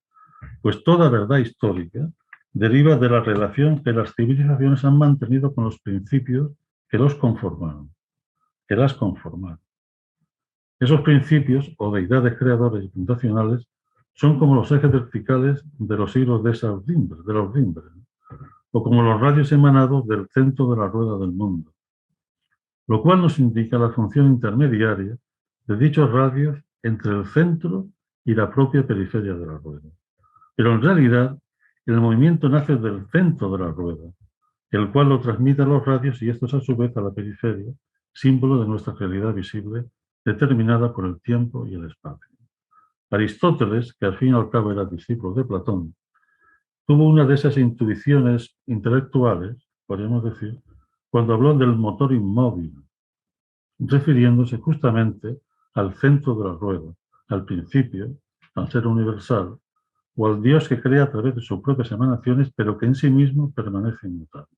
Speaker 2: pues toda verdad histórica deriva de la relación que las civilizaciones han mantenido con los principios que los conformaron, que las conformaron. Esos principios, o deidades creadores y fundacionales, son como los ejes verticales de los hilos de los dimbres, o como los radios emanados del centro de la rueda del mundo, lo cual nos indica la función intermediaria de dichos radios entre el centro y la propia periferia de la rueda. Pero en realidad, el movimiento nace del centro de la rueda, el cual lo transmite a los radios y estos a su vez a la periferia, símbolo de nuestra realidad visible, determinada por el tiempo y el espacio. Aristóteles, que al fin y al cabo era discípulo de Platón, tuvo una de esas intuiciones intelectuales, podríamos decir, cuando habló del motor inmóvil, refiriéndose justamente al centro de la rueda, al principio, al ser universal, o al Dios que crea a través de sus propias emanaciones, pero que en sí mismo permanece inmutable.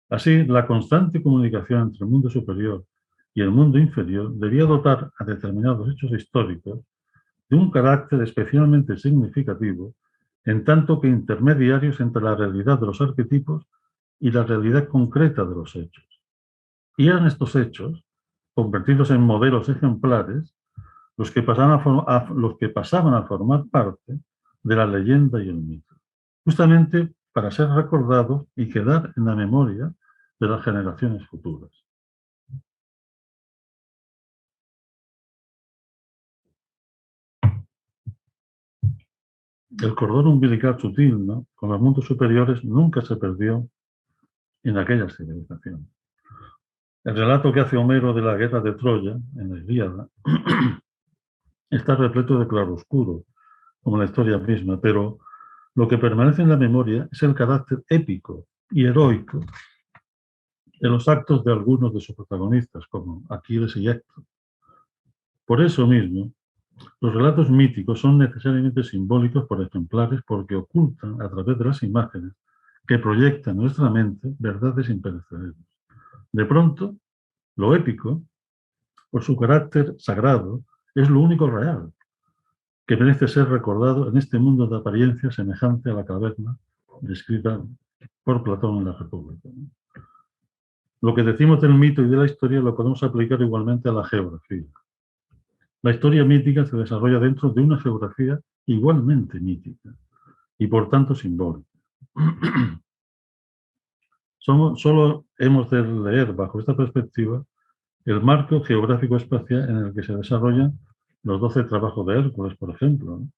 Speaker 2: Así, la constante comunicación entre el mundo superior y el mundo inferior debía dotar a determinados hechos históricos de un carácter especialmente significativo, en tanto que intermediarios entre la realidad de los arquetipos y la realidad concreta de los hechos. Y eran estos hechos, convertidos en modelos ejemplares, los que pasaban a formar parte de la leyenda y el mito, justamente para ser recordados y quedar en la memoria de las generaciones futuras. El cordón umbilical sutil, ¿no?, con los mundos superiores nunca se perdió en aquella civilización. El relato que hace Homero de la guerra de Troya, en la Ilíada, está repleto de claroscuro, como la historia misma, pero lo que permanece en la memoria es el carácter épico y heroico de los actos de algunos de sus protagonistas, como Aquiles y Héctor. Por eso mismo, los relatos míticos son necesariamente simbólicos por ejemplares porque ocultan, a través de las imágenes, que proyectan en nuestra mente verdades imperecederas. De pronto, lo épico, por su carácter sagrado, es lo único real, que merece ser recordado en este mundo de apariencia semejante a la caverna descrita por Platón en la República. Lo que decimos del mito y de la historia lo podemos aplicar igualmente a la geografía. La historia mítica se desarrolla dentro de una geografía igualmente mítica y por tanto simbólica. Solo hemos de leer bajo esta perspectiva el marco geográfico espacial en el que se desarrollan los 12 trabajos de Hércules, por ejemplo, ¿no?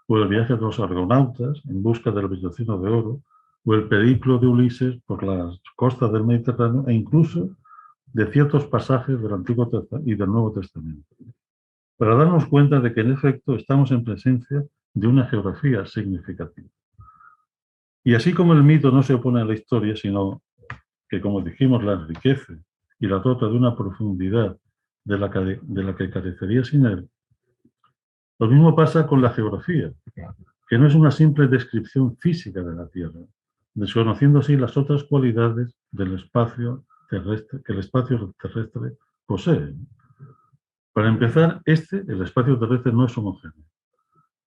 Speaker 2: O el viaje de los argonautas en busca del vellocino de oro, o el periplo de Ulises por las costas del Mediterráneo, e incluso de ciertos pasajes del Antiguo y del Nuevo Testamento, para darnos cuenta de que en efecto estamos en presencia de una geografía significativa. Y así como el mito no se opone a la historia, sino que, como dijimos, la enriquece y la dota de una profundidad de la que carecería sin él, lo mismo pasa con la geografía, que no es una simple descripción física de la Tierra, desconociendo así las otras cualidades del espacio terrestre que el espacio terrestre posee. Para empezar, el espacio terrestre no es homogéneo,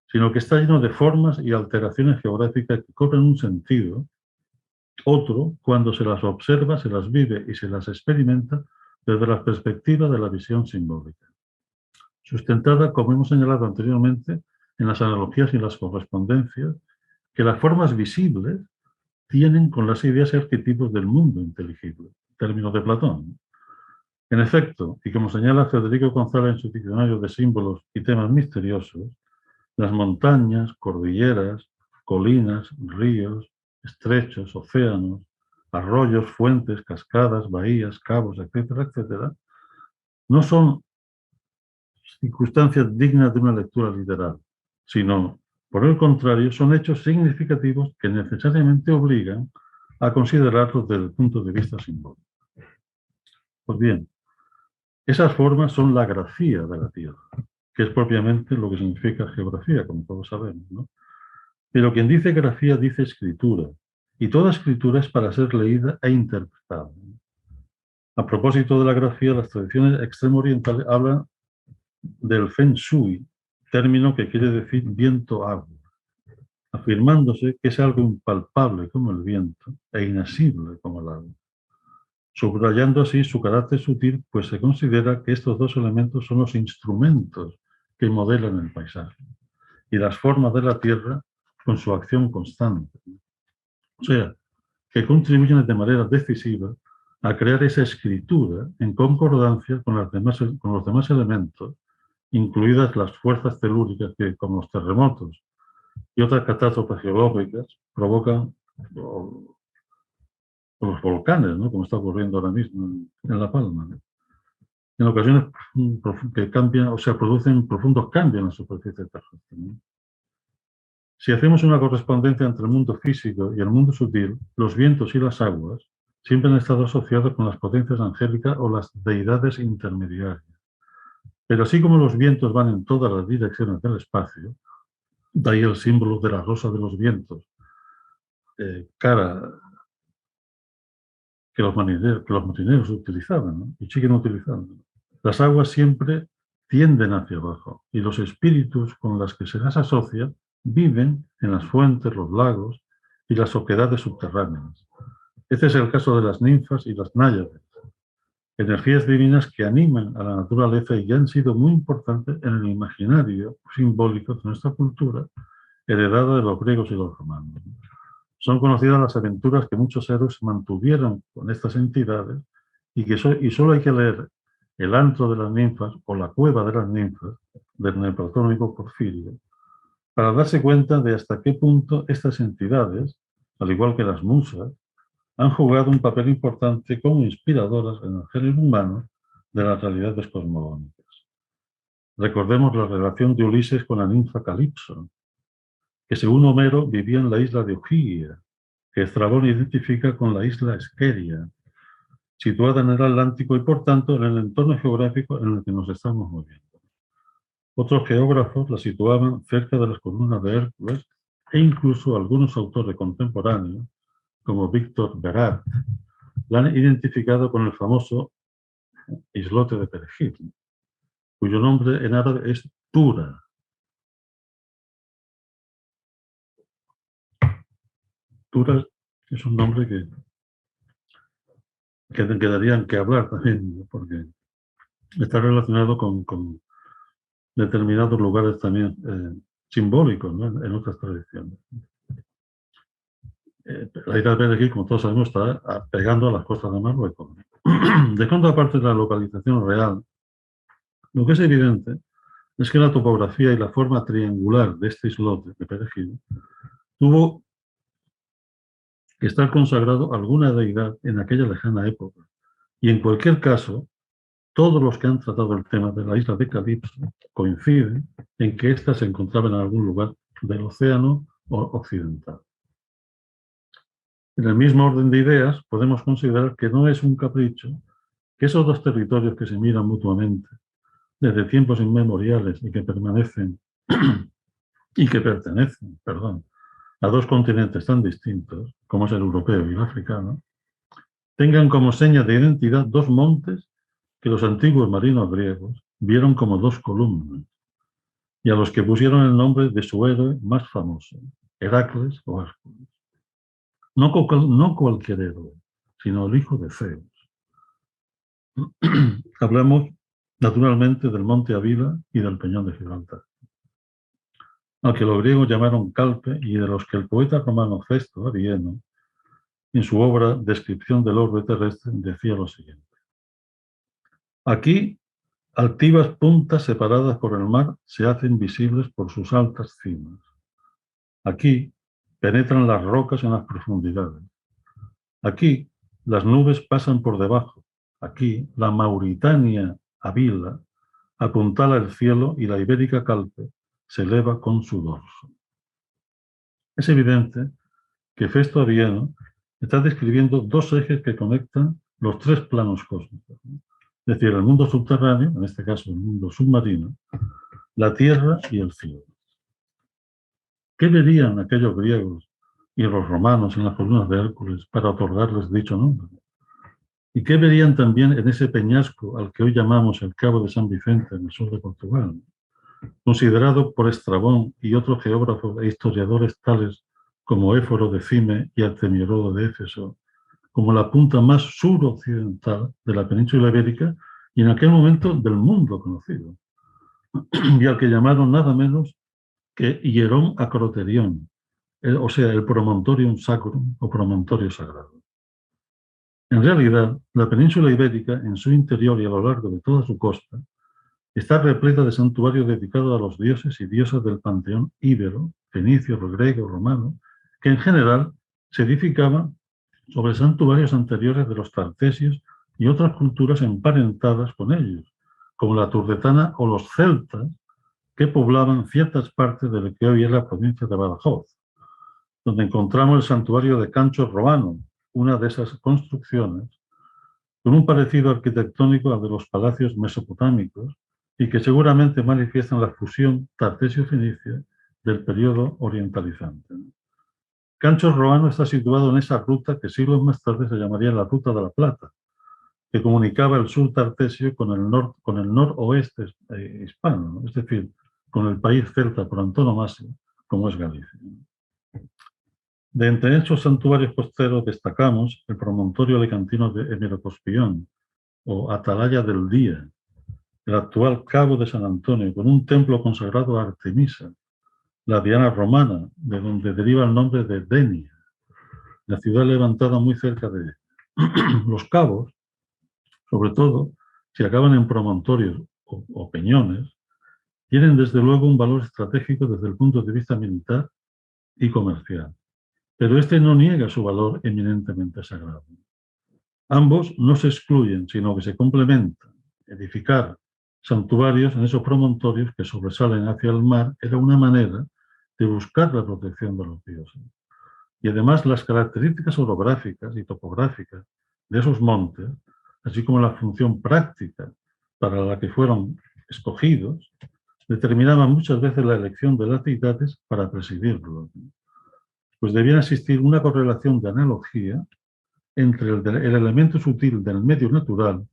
Speaker 2: sino que está lleno de formas y alteraciones geográficas que cobran un sentido, otro, cuando se las observa, se las vive y se las experimenta desde la perspectiva de la visión simbólica, sustentada, como hemos señalado anteriormente, en las analogías y las correspondencias que las formas visibles tienen con las ideas y arquetipos del mundo inteligible, término de Platón. En efecto, y como señala Federico González en su diccionario de símbolos y temas misteriosos, las montañas, cordilleras, colinas, ríos, estrechos, océanos, arroyos, fuentes, cascadas, bahías, cabos, etcétera, etcétera, no son circunstancias dignas de una lectura literal, sino, por el contrario, son hechos significativos que necesariamente obligan a considerarlos desde el punto de vista simbólico. Pues bien, esas formas son la grafía de la Tierra, que es propiamente lo que significa geografía, como todos sabemos, ¿no? Pero quien dice grafía dice escritura, y toda escritura es para ser leída e interpretada. A propósito de la grafía, las tradiciones extremo orientales hablan del Feng Shui, término que quiere decir viento-agua, afirmándose que es algo impalpable como el viento e inasible como el agua, subrayando así su carácter sutil, pues se considera que estos dos elementos son los instrumentos que modelan el paisaje y las formas de la Tierra con su acción constante. O sea, que contribuyen de manera decisiva a crear esa escritura en concordancia con los demás elementos, incluidas las fuerzas telúricas que, como los terremotos y otras catástrofes geológicas, provocan los volcanes, ¿no? Como está ocurriendo ahora mismo en La Palma, ¿no? En ocasiones que cambian, o sea, producen profundos cambios en la superficie terrestre, ¿no? Si hacemos una correspondencia entre el mundo físico y el mundo sutil, los vientos y las aguas siempre han estado asociados con las potencias angélicas o las deidades intermediarias. Pero así como los vientos van en todas las direcciones del espacio, de ahí el símbolo de la rosa de los vientos, cara que los marineros utilizaban, ¿no? Y siguen utilizando. Las aguas siempre tienden hacia abajo y los espíritus con los que se las asocia viven en las fuentes, los lagos y las oquedades subterráneas. Este es el caso de las ninfas y las náyades, energías divinas que animan a la naturaleza y que han sido muy importantes en el imaginario simbólico de nuestra cultura, heredada de los griegos y los romanos. Son conocidas las aventuras que muchos héroes mantuvieron con estas entidades y solo hay que leer El antro de las ninfas o La cueva de las ninfas del neoplatónico Porfirio para darse cuenta de hasta qué punto estas entidades, al igual que las musas, han jugado un papel importante como inspiradoras en el género humano de las realidades cosmogónicas. Recordemos la relación de Ulises con la ninfa Calipso, que según Homero vivía en la isla de Ogygia, que Estrabón identifica con la isla Esqueria, situada en el Atlántico y, por tanto, en el entorno geográfico en el que nos estamos moviendo. Otros geógrafos la situaban cerca de las columnas de Hércules e incluso algunos autores contemporáneos, como Víctor Berat, la han identificado con el famoso islote de Perejil, cuyo nombre en árabe es Tura. Tura es un nombre que quedarían que hablar también, porque está relacionado con determinados lugares también simbólicos, ¿no? En otras tradiciones. La isla de Perejil, como todos sabemos, está pegando a las costas de Marruecos. Dejando aparte la localización real, lo que es evidente es que la topografía y la forma triangular de este islote de Perejil tuvo que estar consagrado a alguna deidad en aquella lejana época. Y en cualquier caso, todos los que han tratado el tema de la isla de Calipso coinciden en que ésta se encontraba en algún lugar del océano occidental. En el mismo orden de ideas, podemos considerar que no es un capricho que esos dos territorios que se miran mutuamente desde tiempos inmemoriales y que pertenecen, a dos continentes tan distintos, como es el europeo y el africano, tengan como seña de identidad dos montes que los antiguos marinos griegos vieron como dos columnas y a los que pusieron el nombre de su héroe más famoso, Heracles o Hércules. No cualquier héroe, sino el hijo de Zeus. Hablamos, naturalmente, del monte Avila y del peñón de Gibraltar, al que los griegos llamaron Calpe y de los que el poeta romano Festo Avieno, en su obra Descripción del orbe terrestre, decía lo siguiente. Aquí, altivas puntas separadas por el mar se hacen visibles por sus altas cimas. Aquí penetran las rocas en las profundidades. Aquí las nubes pasan por debajo. Aquí la Mauritania Avila apuntala el cielo y la ibérica Calpe se eleva con su dorso. Es evidente que Festo Avieno está describiendo dos ejes que conectan los tres planos cósmicos. Es decir, el mundo subterráneo, en este caso el mundo submarino, la tierra y el cielo. ¿Qué verían aquellos griegos y los romanos en las columnas de Hércules para otorgarles dicho nombre? ¿Y qué verían también en ese peñasco al que hoy llamamos el Cabo de San Vicente en el sur de Portugal, considerado por Estrabón y otros geógrafos e historiadores tales como Éforo de Cime y Artemirodo de Éfeso, como la punta más suroccidental de la península ibérica y en aquel momento del mundo conocido, y al que llamaron nada menos que Hierón Acroterión, o sea, el Promontorium Sacrum o promontorio sagrado. En realidad, la península ibérica, en su interior y a lo largo de toda su costa, está repleta de santuarios dedicados a los dioses y diosas del panteón íbero, fenicio, griego, romano, que en general se edificaban sobre santuarios anteriores de los tartesios y otras culturas emparentadas con ellos, como la turdetana o los celtas, que poblaban ciertas partes de lo que hoy es la provincia de Badajoz, donde encontramos el santuario de Cancho Romano, una de esas construcciones, con un parecido arquitectónico al de los palacios mesopotámicos y que seguramente manifiestan la fusión tartesio-fenicia del periodo orientalizante. Cancho Romano está situado en esa ruta que siglos más tarde se llamaría la Ruta de la Plata, que comunicaba el sur tartesio con el noroeste hispano, es decir, con el país celta por antonomasia, como es Galicia. De entre estos santuarios costeros destacamos el promontorio alicantino de Hemerocospión, o Atalaya del Día, el actual Cabo de San Antonio, con un templo consagrado a Artemisa, la Diana romana, de donde deriva el nombre de Denia, la ciudad levantada muy cerca de él. Los cabos, sobre todo, si acaban en promontorios o peñones, tienen desde luego un valor estratégico desde el punto de vista militar y comercial. pero este no niega su valor eminentemente sagrado. Ambos no se excluyen, sino que se complementan. Edificar santuarios en esos promontorios que sobresalen hacia el mar era una manera de buscar la protección de los dioses. Y además las características orográficas y topográficas de esos montes, así como la función práctica para la que fueron escogidos, determinaban muchas veces la elección de las deidades para presidirlos. Pues debía existir una correlación de analogía entre el elemento sutil del medio natural,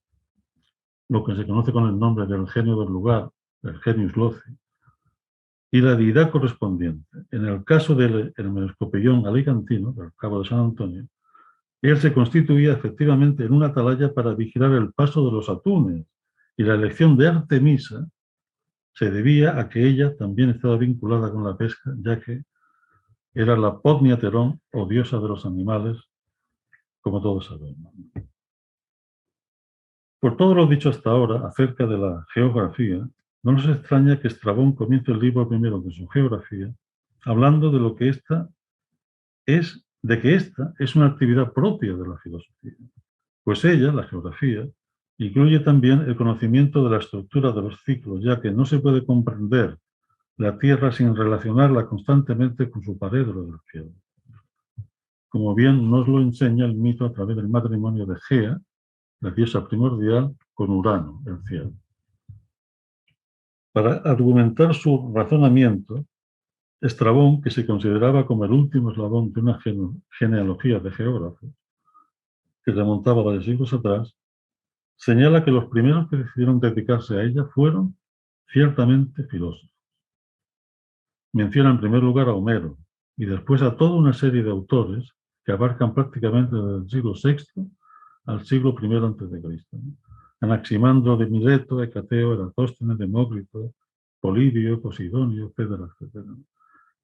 Speaker 2: lo que se conoce con el nombre del genio del lugar, el genius loci, y la deidad correspondiente. En el caso del Hermescopillón alicantino, del Cabo de San Antonio, él se constituía efectivamente en una atalaya para vigilar el paso de los atunes, y la elección de Artemisa se debía a que ella también estaba vinculada con la pesca, ya que era la Podnia Terón, o diosa de los animales, como todos sabemos. Por todo lo dicho hasta ahora acerca de la geografía, no nos extraña que Estrabón comience el libro primero de su geografía, hablando de lo que esta es una actividad propia de la filosofía. Pues ella, la geografía, incluye también el conocimiento de la estructura de los ciclos, ya que no se puede comprender la Tierra sin relacionarla constantemente con su paredro del cielo. Como bien nos lo enseña el mito a través del matrimonio de Gea, la diosa primordial, con Urano, el cielo. Para argumentar su razonamiento, Estrabón, que se consideraba como el último eslabón de una genealogía de geógrafos, que remontaba varios siglos atrás, señala que los primeros que decidieron dedicarse a ella fueron ciertamente filósofos. Menciona en primer lugar a Homero y después a toda una serie de autores que abarcan prácticamente desde el siglo VI al siglo I a.C. Anaximandro de Mileto, Hecateo, Eratóstenes, Demócrito, Polibio, Posidonio, etcétera, etcétera.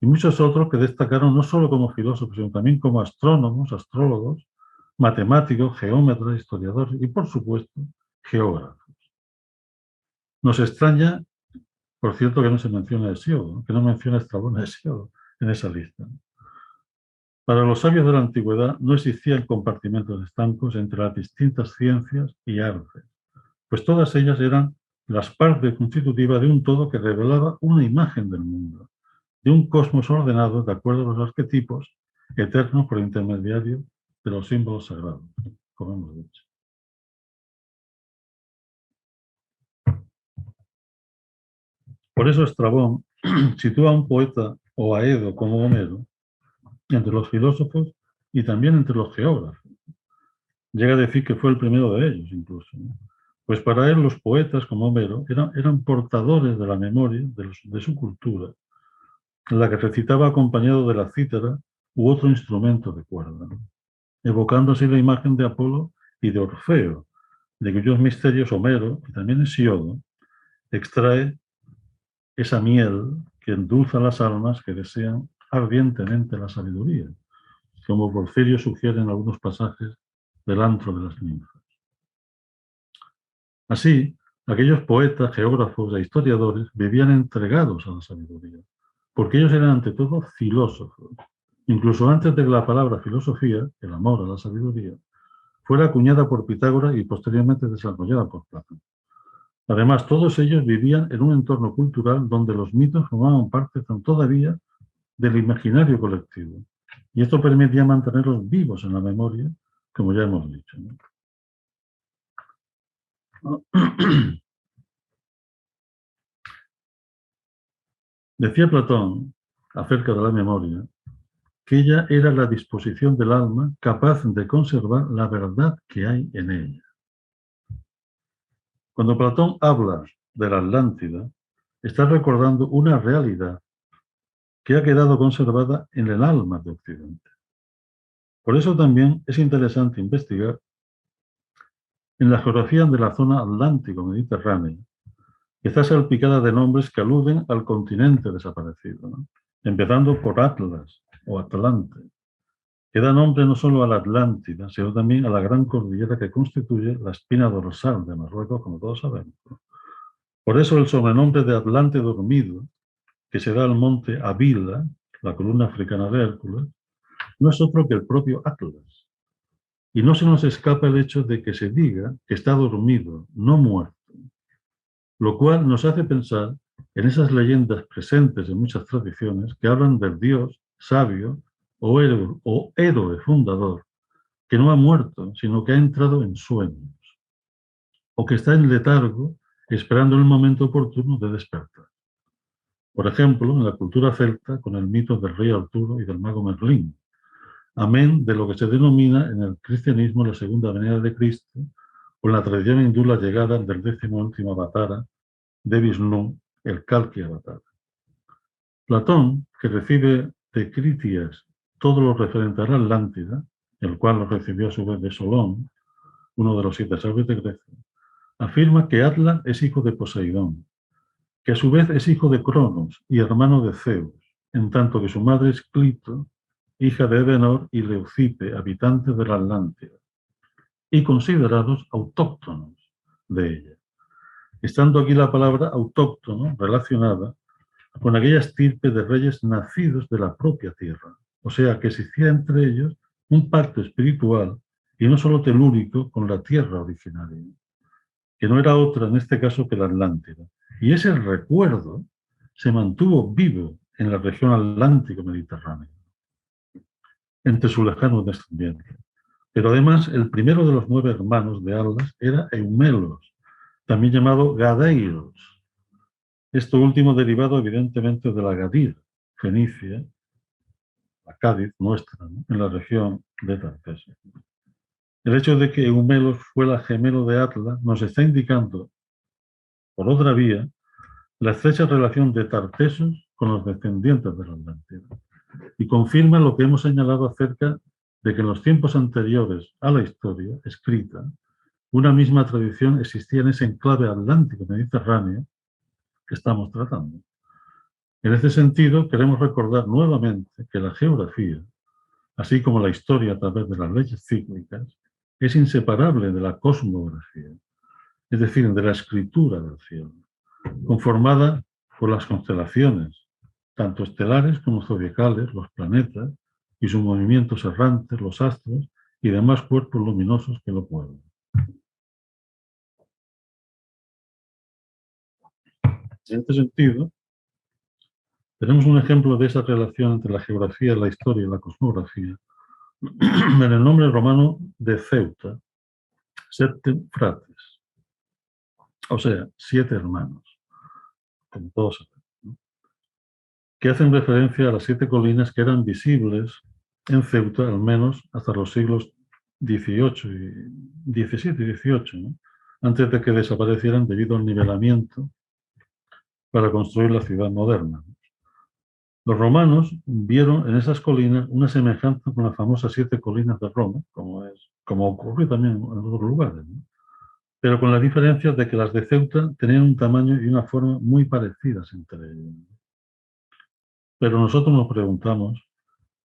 Speaker 2: Y muchos otros que destacaron no solo como filósofos, sino también como astrónomos, astrólogos, matemáticos, geómetras, historiadores y, por supuesto, geógrafos. Nos extraña, por cierto, que no se menciona a Hesíodo, que no menciona Estrabón a Hesíodo en esa lista. Para los sabios de la antigüedad no existían compartimentos estancos entre las distintas ciencias y artes, pues todas ellas eran las partes constitutivas de un todo que revelaba una imagen del mundo, de un cosmos ordenado de acuerdo a los arquetipos eternos por intermediario de los símbolos sagrados, como hemos dicho. Por eso Estrabón sitúa a un poeta o a Edo como Homero entre los filósofos y también entre los geógrafos. Llega a decir que fue el primero de ellos, incluso, ¿no? Pues para él los poetas, como Homero, eran portadores de la memoria de su cultura, la que recitaba acompañado de la cítara u otro instrumento de cuerda, ¿no? Evocando así la imagen de Apolo y de Orfeo, de cuyos misterios Homero, y también Hesíodo, extrae esa miel que endulza las almas que desean ardientemente la sabiduría, como Porfirio sugiere en algunos pasajes del antro de las ninfas. Así, aquellos poetas, geógrafos e historiadores vivían entregados a la sabiduría, porque ellos eran ante todo filósofos, incluso antes de que la palabra filosofía, el amor a la sabiduría, fuera acuñada por Pitágoras y posteriormente desarrollada por Platón. Además, todos ellos vivían en un entorno cultural donde los mitos formaban parte todavía del imaginario colectivo, y esto permitía mantenerlos vivos en la memoria, como ya hemos dicho, ¿no? Decía Platón, acerca de la memoria, que ella era la disposición del alma capaz de conservar la verdad que hay en ella. Cuando Platón habla de la Atlántida, está recordando una realidad que ha quedado conservada en el alma de Occidente. Por eso también es interesante investigar en la geografía de la zona atlántico-mediterránea, que está salpicada de nombres que aluden al continente desaparecido, ¿no? Empezando por Atlas o Atlante, que da nombre no solo a la Atlántida, sino también a la gran cordillera que constituye la espina dorsal de Marruecos, como todos sabemos. Por eso el sobrenombre de Atlante dormido, que se da al monte Avila, la columna africana de Hércules, no es otro que el propio Atlas. Y no se nos escapa el hecho de que se diga que está dormido, no muerto, lo cual nos hace pensar en esas leyendas presentes en muchas tradiciones que hablan del dios sabio o héroe fundador que no ha muerto, sino que ha entrado en sueños, o que está en letargo esperando el momento oportuno de despertar. Por ejemplo, en la cultura celta, con el mito del rey Arturo y del mago Merlín, amén de lo que se denomina en el cristianismo la segunda venida de Cristo, o en la tradición hindú la llegada del 10º avatara de Vishnu, el Kalki Avatara. Platón, que recibe de Critias todo lo referente a la Atlántida, el cual lo recibió a su vez de Solón, uno de los 7 sabios de Grecia, afirma que Atlas es hijo de Poseidón, que a su vez es hijo de Cronos y hermano de Zeus, en tanto que su madre es Clito, hija de Edenor y Leucipe, habitantes de la Atlántida, y considerados autóctonos de ella. Estando aquí la palabra autóctono relacionada con aquella estirpe de reyes nacidos de la propia tierra, o sea que existía entre ellos un pacto espiritual y no solo telúrico con la tierra originaria, que no era otra en este caso que la Atlántida. Y ese recuerdo se mantuvo vivo en la región atlántico-mediterránea, entre sus lejanos descendientes. Pero además, el primero de los 9 hermanos de Atlas era Eumelos, también llamado Gadeiros. Esto último derivado evidentemente de la Gadir, Fenicia, la Cádiz nuestra, ¿no?, en la región de Tartesos. El hecho de que Eumelos fuera gemelo de Atlas nos está indicando, por otra vía, la estrecha relación de Tartesos con los descendientes de la Atlántida, y confirma lo que hemos señalado acerca de que en los tiempos anteriores a la historia escrita, una misma tradición existía en ese enclave atlántico-mediterráneo que estamos tratando. En este sentido, queremos recordar nuevamente que la geografía, así como la historia a través de las leyes cíclicas, es inseparable de la cosmografía, es decir, de la escritura del cielo, conformada por las constelaciones, tanto estelares como zodiacales, los planetas y sus movimientos errantes, los astros y demás cuerpos luminosos que lo pueblan. En este sentido, tenemos un ejemplo de esa relación entre la geografía, la historia y la cosmografía en el nombre romano de Ceuta, septem fratres, o sea, 7 hermanos, como todos sabemos, ¿no?, que hacen referencia a las 7 colinas que eran visibles en Ceuta, al menos hasta los siglos XVIII y XVII, ¿no?, antes de que desaparecieran debido al nivelamiento para construir la ciudad moderna. Los romanos vieron en esas colinas una semejanza con las famosas 7 colinas de Roma, como ocurrió también en otros lugares, ¿no?, pero con la diferencia de que las de Ceuta tenían un tamaño y una forma muy parecidas entre ellas. Pero nosotros nos preguntamos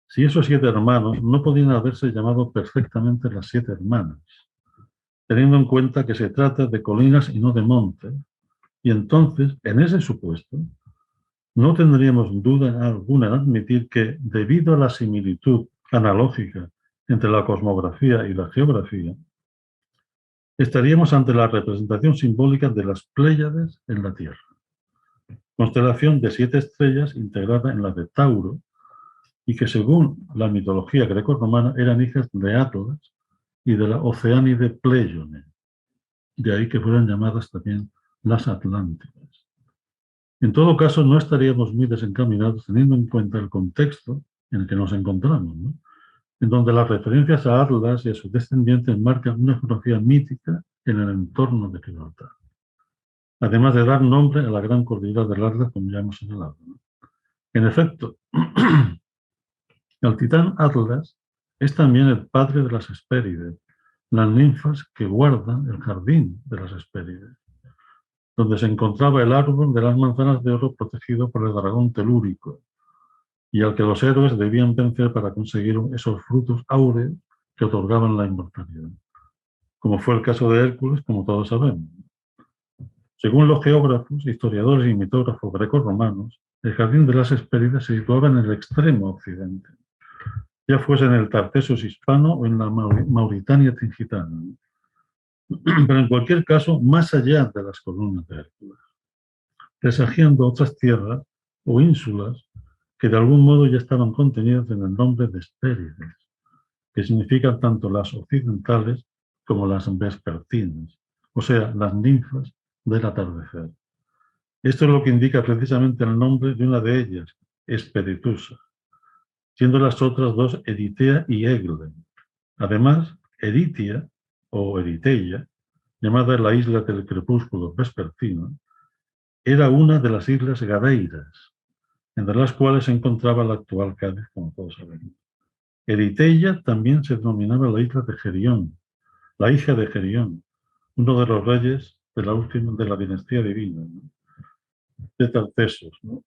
Speaker 2: si esos 7 hermanos no podían haberse llamado perfectamente las 7 hermanas, teniendo en cuenta que se trata de colinas y no de montes, y entonces, en ese supuesto, no tendríamos duda alguna en admitir que, debido a la similitud analógica entre la cosmografía y la geografía, estaríamos ante la representación simbólica de las Pléyades en la Tierra, constelación de 7 estrellas integrada en la de Tauro, y que según la mitología grecorromana eran hijas de Atlas y de la Oceánide Pléyone, de ahí que fueran llamadas también las Atlántidas. En todo caso, no estaríamos muy desencaminados teniendo en cuenta el contexto en el que nos encontramos, ¿no?, en donde las referencias a Atlas y a sus descendientes marcan una geografía mítica en el entorno de Gibraltar, además de dar nombre a la gran cordillera del Atlas, como ya hemos señalado, ¿no? En efecto, el titán Atlas es también el padre de las Hespérides, las ninfas que guardan el jardín de las Hespérides, donde se encontraba el árbol de las manzanas de oro protegido por el dragón telúrico, y al que los héroes debían vencer para conseguir esos frutos áureos que otorgaban la inmortalidad, como fue el caso de Hércules, como todos sabemos. Según los geógrafos, historiadores y mitógrafos grecorromanos, el jardín de las Hespérides se situaba en el extremo occidente, ya fuese en el Tartessos hispano o en la Mauritania tingitana. Pero en cualquier caso, más allá de las columnas de Hércules, presagiando otras tierras o ínsulas que de algún modo ya estaban contenidas en el nombre de Hespérides, que significan tanto las occidentales como las vespertinas, o sea, las ninfas del atardecer. Esto es lo que indica precisamente el nombre de una de ellas, Esperitusa, siendo las otras dos Eritea y Egle. Además, Eritia o Eriteia, llamada la isla del crepúsculo vespertino, era una de las islas Gadeiras, entre las cuales se encontraba la actual Cádiz, como todos sabemos. Eriteia también se denominaba la isla de Gerión, la hija de Gerión, uno de los reyes de la última de la dinastía divina, ¿no?, de Tartessos, ¿no?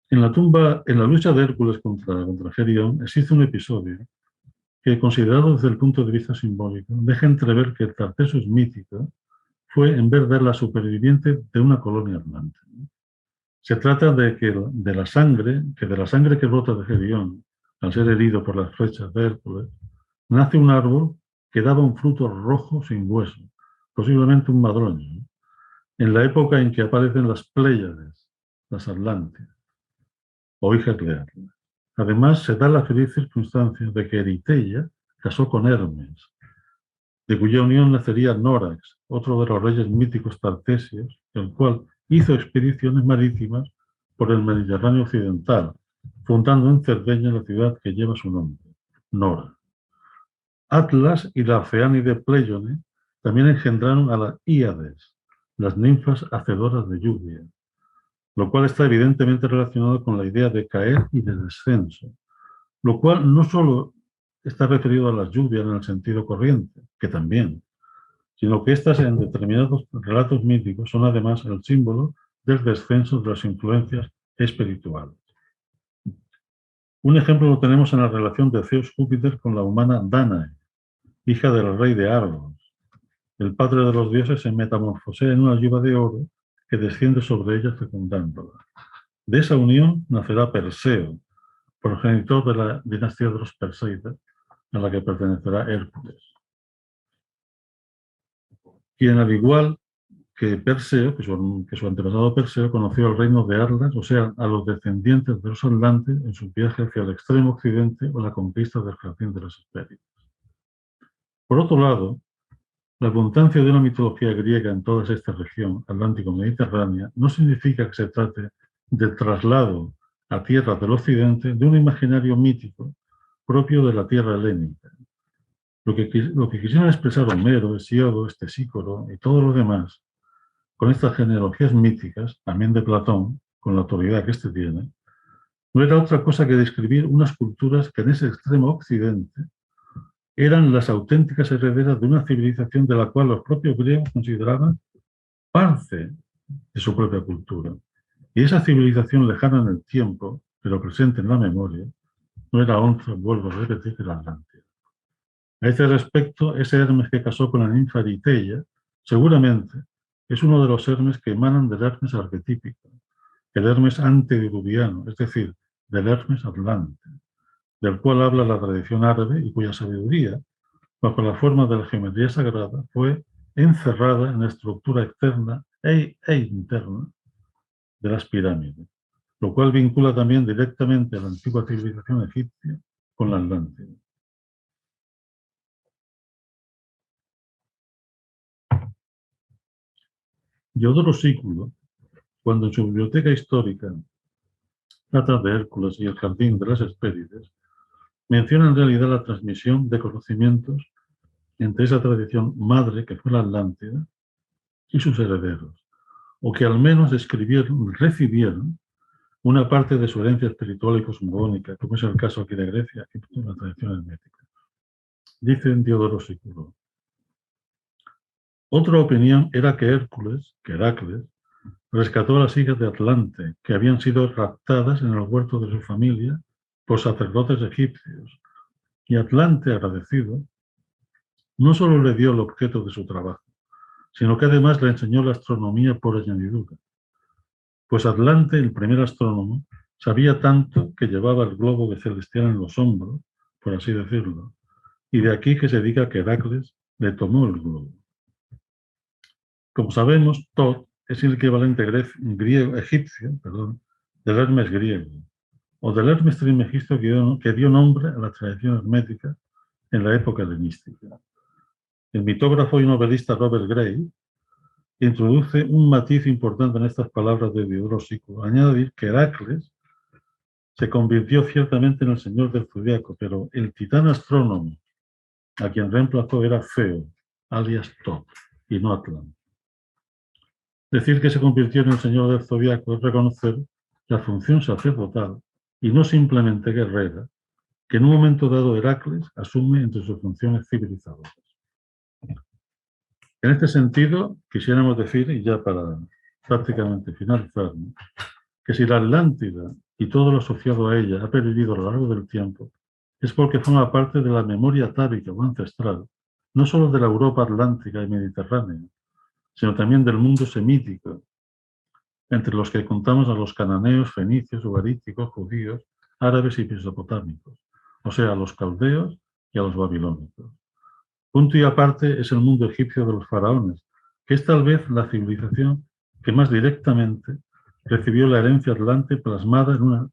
Speaker 2: En la lucha de Hércules contra Gerión, existe un episodio que, considerado desde el punto de vista simbólico, deja entrever que el Tartessos mítico fue, en verdad, la superviviente de una colonia atlante. Se trata de la sangre que brota de Gerión, al ser herido por las flechas de Hércules, nace un árbol que daba un fruto rojo sin hueso, posiblemente un madroño, ¿no?, en la época en que aparecen las Pléyades, las Atlantes, o hijas de Atlas. Además, se da la feliz circunstancia de que Eriteia casó con Hermes, de cuya unión nacería Nórax, otro de los reyes míticos tartesios, el cual hizo expediciones marítimas por el Mediterráneo occidental, fundando en Cerdeña la ciudad que lleva su nombre, Nora. Atlas y la Feánide Pléyone también engendraron a las Íades, las ninfas hacedoras de lluvia, lo cual está evidentemente relacionado con la idea de caer y de descenso, lo cual no solo está referido a las lluvias en el sentido corriente, que también, sino que estas en determinados relatos míticos son además el símbolo del descenso de las influencias espirituales. Un ejemplo lo tenemos en la relación de Zeus-Júpiter con la humana Danae, hija del rey de Argos. El padre de los dioses se metamorfosea en una lluvia de oro que desciende sobre ella fecundándola. De esa unión nacerá Perseo, progenitor de la dinastía de los Perseidas, a la que pertenecerá Hércules, quien, al igual que Perseo, que su antepasado Perseo, conoció el reino de Arlas, o sea, a los descendientes de los atlantes en su viaje hacia el extremo occidente o la conquista del jardín de las Hespérides. Por otro lado, la abundancia de una mitología griega en toda esta región atlántico-mediterránea no significa que se trate del traslado a tierras del occidente de un imaginario mítico propio de la tierra helénica. Lo que quisieron expresar Homero, Hesíodo, Estesícoro y todos los demás con estas genealogías míticas, también de Platón, con la autoridad que éste tiene, no era otra cosa que describir unas culturas que en ese extremo occidente eran las auténticas herederas de una civilización de la cual los propios griegos consideraban parte de su propia cultura. Y esa civilización lejana en el tiempo, pero presente en la memoria, no era otra, vuelvo a repetir, que la Atlántida. A este respecto, ese Hermes que casó con la ninfa Eriteia, seguramente es uno de los Hermes que emanan del Hermes arquetípico, el Hermes antediluviano, es decir, del Hermes atlante, del cual habla la tradición árabe y cuya sabiduría, bajo la forma de la geometría sagrada, fue encerrada en la estructura externa e interna de las pirámides, lo cual vincula también directamente a la antigua civilización egipcia con la Atlántida. Diodoro Sículo, cuando en su biblioteca histórica trata de Hércules y el jardín de las Hespérides, menciona en realidad la transmisión de conocimientos entre esa tradición madre que fue la Atlántida y sus herederos, o que al menos recibieron una parte de su herencia espiritual y cosmogónica, como es el caso aquí de Grecia, aquí en la tradición hermética. Dice Diodoro Sículo: otra opinión era que Heracles, rescató a las hijas de Atlante, que habían sido raptadas en el huerto de su familia por sacerdotes egipcios, y Atlante, agradecido, no solo le dio el objeto de su trabajo, sino que además le enseñó la astronomía por añadidura. Pues Atlante, el primer astrónomo, Sabía tanto que llevaba el globo de celestial en los hombros, por así decirlo, y de aquí que se diga que Heracles le tomó el globo. Como sabemos, Thoth es el equivalente egipcio del Hermes griego, o del Hermes Trismegisto que dio nombre a la tradición hermética en la época helenística. El mitógrafo y novelista Robert Gray introduce un matiz importante en estas palabras de Diodrósico, añadir que Heracles se convirtió ciertamente en el señor del zodiaco, pero el titán astrónomo a quien reemplazó era Feo, alias Thoth, y no Atlante. Decir que se convirtió en el señor del zodiaco es reconocer la función sacerdotal y no simplemente guerrera que en un momento dado Heracles asume entre sus funciones civilizadoras. En este sentido, quisiéramos decir, y ya para prácticamente finalizar, ¿no?, que si la Atlántida y todo lo asociado a ella ha perdido a lo largo del tiempo, es porque forma parte de la memoria atávica o ancestral, no solo de la Europa atlántica y mediterránea, sino también del mundo semítico, entre los que contamos a los cananeos, fenicios, ugaríticos, judíos, árabes y mesopotámicos, o sea, a los caldeos y a los babilónicos. Punto y aparte es el mundo egipcio de los faraones, que es tal vez la civilización que más directamente recibió la herencia atlante plasmada en una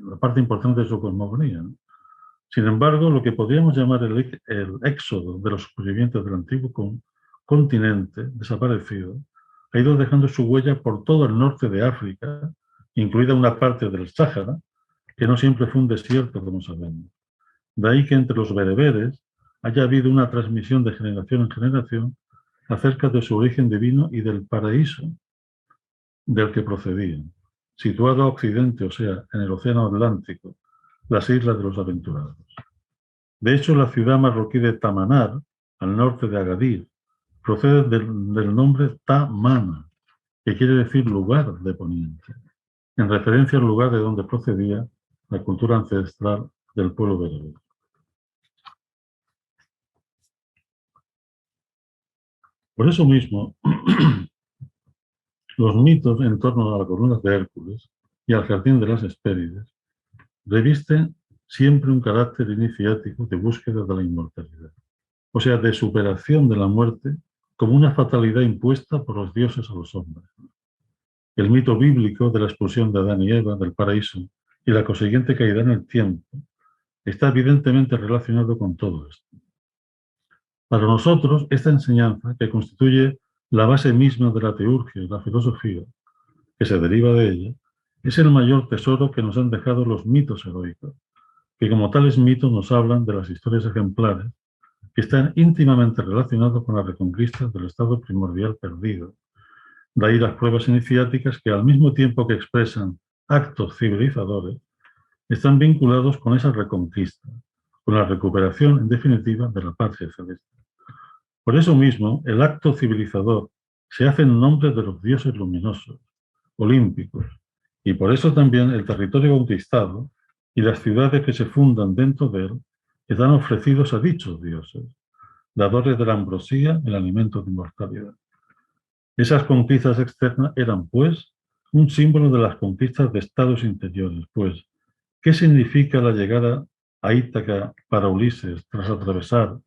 Speaker 2: la parte importante de su cosmogonía, ¿no? Sin embargo, lo que podríamos llamar el éxodo de los supervivientes del antiguo continente desaparecido ha ido dejando su huella por todo el norte de África, incluida una parte del Sáhara, que no siempre fue un desierto, como sabemos. De ahí que entre los bereberes haya habido una transmisión de generación en generación acerca de su origen divino y del paraíso del que procedían, situado a occidente, o sea, en el océano Atlántico, las islas de los aventurados. De hecho, la ciudad marroquí de Tamanar, al norte de Agadir, procede del nombre Tamana, que quiere decir lugar de poniente, en referencia al lugar de donde procedía la cultura ancestral del pueblo bereber. Por eso mismo, los mitos en torno a la columna de Hércules y al jardín de las Hespérides revisten siempre un carácter iniciático de búsqueda de la inmortalidad, o sea, de superación de la muerte como una fatalidad impuesta por los dioses a los hombres. El mito bíblico de la expulsión de Adán y Eva del paraíso y la consiguiente caída en el tiempo está evidentemente relacionado con todo esto. Para nosotros, esta enseñanza, que constituye la base misma de la teurgia y la filosofía, que se deriva de ella, es el mayor tesoro que nos han dejado los mitos heroicos, que como tales mitos nos hablan de las historias ejemplares que están íntimamente relacionados con la reconquista del estado primordial perdido. De ahí las pruebas iniciáticas que, al mismo tiempo que expresan actos civilizadores, están vinculados con esa reconquista, con la recuperación, en definitiva, de la patria celeste. Por eso mismo, el acto civilizador se hace en nombre de los dioses luminosos, olímpicos, y por eso también el territorio conquistado y las ciudades que se fundan dentro de él están ofrecidos a dichos dioses, dadores de la ambrosía, el alimento de inmortalidad. Esas conquistas externas eran, pues, un símbolo de las conquistas de estados interiores, pues, ¿qué significa la llegada a Ítaca para Ulises tras atravesar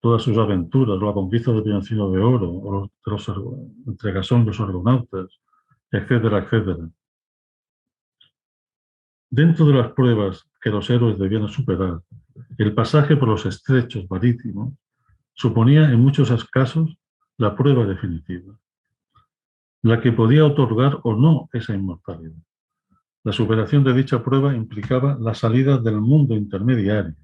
Speaker 2: todas sus aventuras, la conquista del Piancino de Oro, o entre Gasón los argonautas, etcétera, etcétera? Dentro de las pruebas que los héroes debían superar, el pasaje por los estrechos marítimos suponía en muchos casos la prueba definitiva, la que podía otorgar o no esa inmortalidad. La superación de dicha prueba implicaba la salida del mundo intermediario,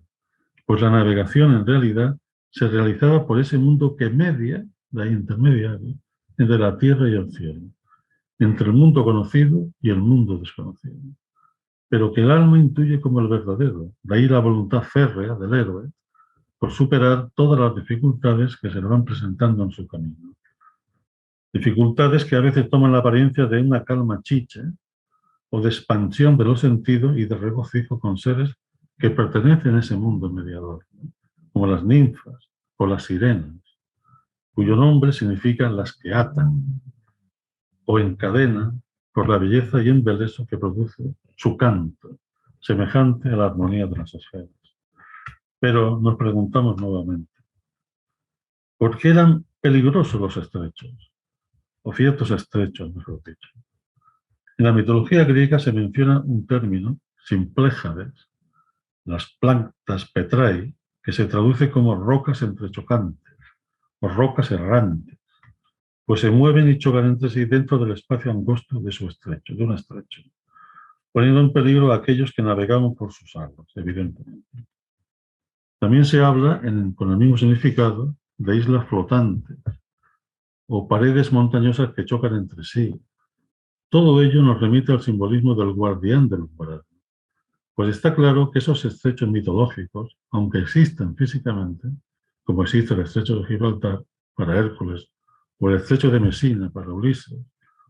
Speaker 2: pues la navegación en realidad se realizaba por ese mundo que media, de ahí intermediario, entre la tierra y el cielo, entre el mundo conocido y el mundo desconocido, pero que el alma intuye como el verdadero, de ahí la voluntad férrea del héroe por superar todas las dificultades que se le van presentando en su camino. Dificultades que a veces toman la apariencia de una calma chicha o de expansión de los sentidos y de regocijo con seres que pertenecen a ese mundo mediador, como las ninfas o las sirenas, cuyo nombre significa las que atan o encadenan por la belleza y embeleso que produce su canto, semejante a la armonía de las esferas. Pero nos preguntamos nuevamente, ¿por qué eran peligrosos los estrechos? O ciertos estrechos, mejor dicho. En la mitología griega se menciona un término, simpléjades, las plantas petrae, que se traduce como rocas entrechocantes o rocas errantes, pues se mueven y chocan entre sí dentro del espacio angosto de su estrecho, de un estrecho, poniendo en peligro a aquellos que navegaban por sus aguas, evidentemente. También se habla, con el mismo significado, de islas flotantes o paredes montañosas que chocan entre sí. Todo ello nos remite al simbolismo del guardián del umbral. Pues está claro que esos estrechos mitológicos, aunque existan físicamente, como existe el estrecho de Gibraltar para Hércules, o el estrecho de Mesina para Ulises,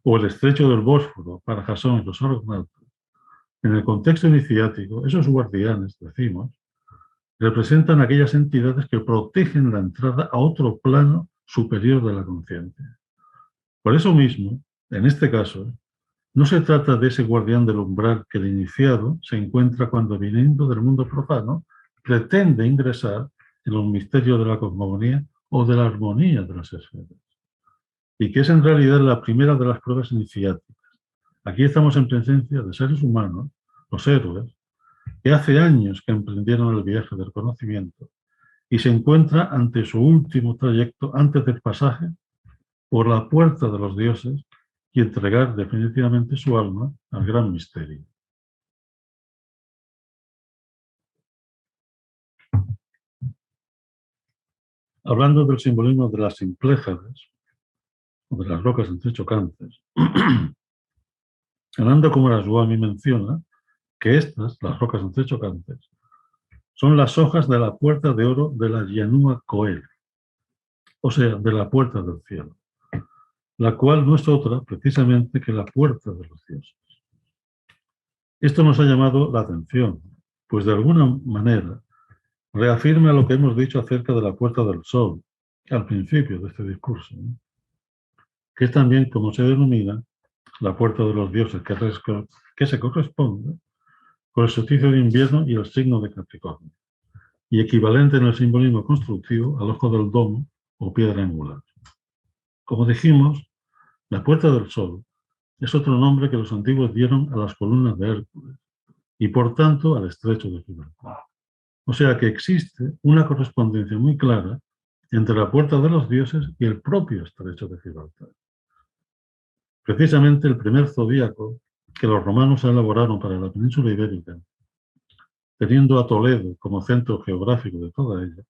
Speaker 2: o el estrecho del Bósforo para Jasón y los argonautas, en el contexto iniciático, esos guardianes, decimos, representan aquellas entidades que protegen la entrada a otro plano superior de la conciencia. Por eso mismo, en este caso, no se trata de ese guardián del umbral que el iniciado se encuentra cuando, viniendo del mundo profano, pretende ingresar en los misterios de la cosmogonía o de la armonía de las esferas, y que es en realidad la primera de las pruebas iniciáticas. Aquí estamos en presencia de seres humanos, los héroes, que hace años que emprendieron el viaje del conocimiento y se encuentra ante su último trayecto antes del pasaje por la puerta de los dioses y entregar definitivamente su alma al gran misterio. Hablando del simbolismo de las simpléjades, o de las rocas entrechocantes, Ananda Coomaraswamy menciona que estas, las rocas entrechocantes, son las hojas de la puerta de oro de la Yanua Coel, o sea, de la puerta del cielo, la cual no es otra precisamente que la puerta de los dioses. Esto nos ha llamado la atención, pues de alguna manera reafirma lo que hemos dicho acerca de la puerta del sol al principio de este discurso, ¿no? Que es también como se denomina la puerta de los dioses, que se corresponde con el solsticio de invierno y el signo de Capricornio, y equivalente en el simbolismo constructivo al ojo del domo o piedra angular. Como dijimos, la puerta del sol es otro nombre que los antiguos dieron a las columnas de Hércules y por tanto al estrecho de Gibraltar. O sea que existe una correspondencia muy clara entre la puerta de los dioses y el propio estrecho de Gibraltar. Precisamente el primer zodíaco que los romanos elaboraron para la península ibérica, teniendo a Toledo como centro geográfico de toda ella,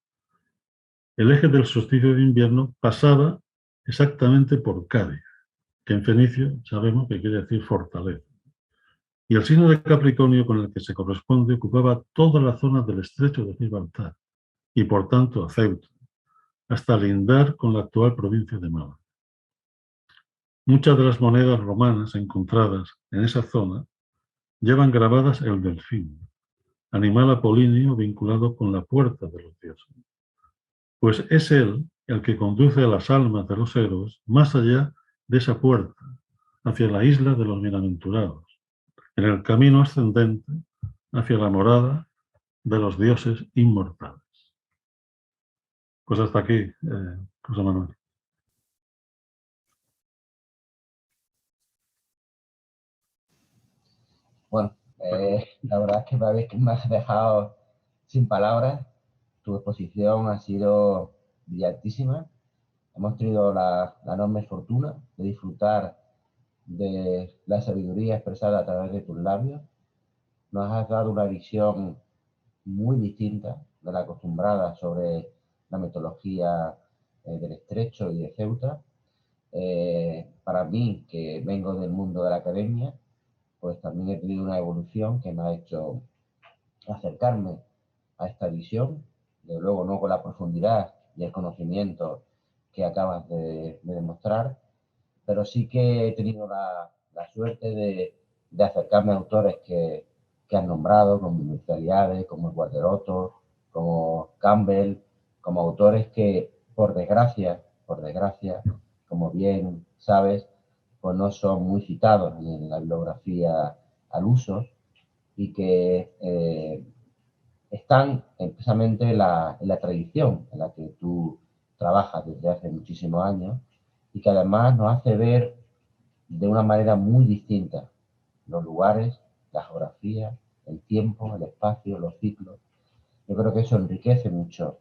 Speaker 2: el eje del solsticio de invierno pasaba exactamente por Cádiz, que en fenicio sabemos que quiere decir fortaleza. Y el signo de Capricornio con el que se corresponde ocupaba toda la zona del estrecho de Gibraltar y por tanto a Ceuta, hasta lindar con la actual provincia de Málaga. Muchas de las monedas romanas encontradas en esa zona llevan grabadas el delfín, animal apolíneo vinculado con la puerta de los dioses. Pues es él el que conduce a las almas de los héroes más allá de esa puerta, hacia la isla de los bienaventurados, en el camino ascendente hacia la morada de los dioses inmortales. Pues hasta aquí, José Manuel.
Speaker 1: Bueno, la verdad es que me has dejado sin palabras. Tu exposición ha sido brillantísima. Hemos tenido la enorme fortuna de disfrutar de la sabiduría expresada a través de tus labios. Nos has dado una visión muy distinta de la acostumbrada sobre la mitología del Estrecho y de Ceuta. Para mí, que vengo del mundo de la academia, pues también he tenido una evolución que me ha hecho acercarme a esta visión, de luego no con la profundidad y el conocimiento que acabas de demostrar, pero sí que he tenido la suerte de acercarme a autores que has nombrado, como Miliariade, como Guarderoto, como Campbell, como autores que, por desgracia, como bien sabes, pues no son muy citados en la bibliografía al uso y que están precisamente en la tradición en la que tú trabajas desde hace muchísimos años y que además nos hace ver de una manera muy distinta los lugares, la geografía, el tiempo, el espacio, los ciclos. Yo creo que eso enriquece mucho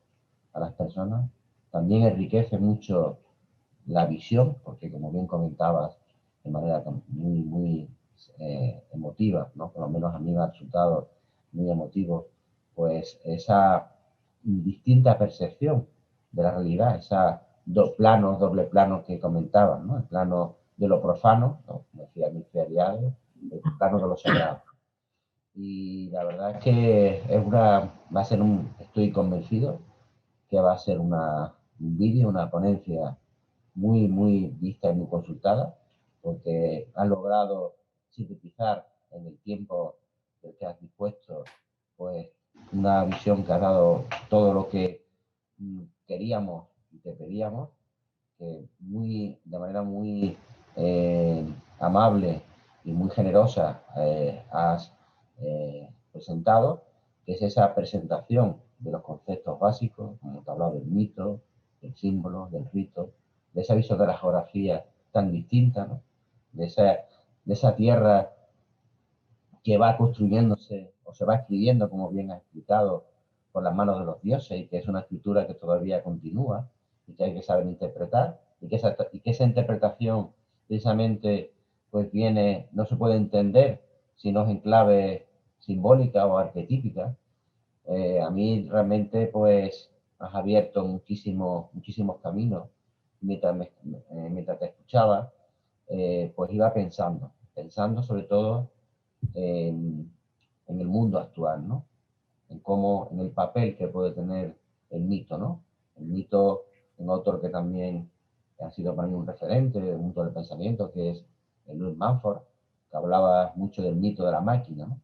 Speaker 1: a las personas, también enriquece mucho la visión, porque como bien comentabas, de manera muy emotiva, ¿no? Por lo menos a mí me ha resultado muy emotivo, pues esa distinta percepción de la realidad, esa doble plano que comentabas, ¿no? El plano de lo profano, ¿no? Como decía mi diario, el plano de lo sagrado. Y la verdad es que va a ser estoy convencido que va a ser un vídeo, una ponencia muy vista y muy consultada, porque has logrado sintetizar en el tiempo que has dispuesto, pues una visión que ha dado todo lo que queríamos y te pedíamos, que de manera muy amable y muy generosa has presentado, que es esa presentación de los conceptos básicos, como te he hablado del mito, del símbolo, del rito, de esa visión de la geografía tan distinta, ¿no? de esa tierra que va construyéndose o se va escribiendo, como bien has explicado, por las manos de los dioses, y que es una escritura que todavía continúa y que hay que saber interpretar, y que esa interpretación precisamente pues no se puede entender si no es en clave simbólica o arquetípica. A mí realmente pues has abierto muchísimos caminos mientras te escuchaba, pues iba pensando sobre todo en el mundo actual, ¿no? En el papel que puede tener el mito, ¿no? El mito, un autor que también ha sido para mí un referente del mundo del pensamiento, que es Louis Manford, que hablaba mucho del mito de la máquina, ¿no?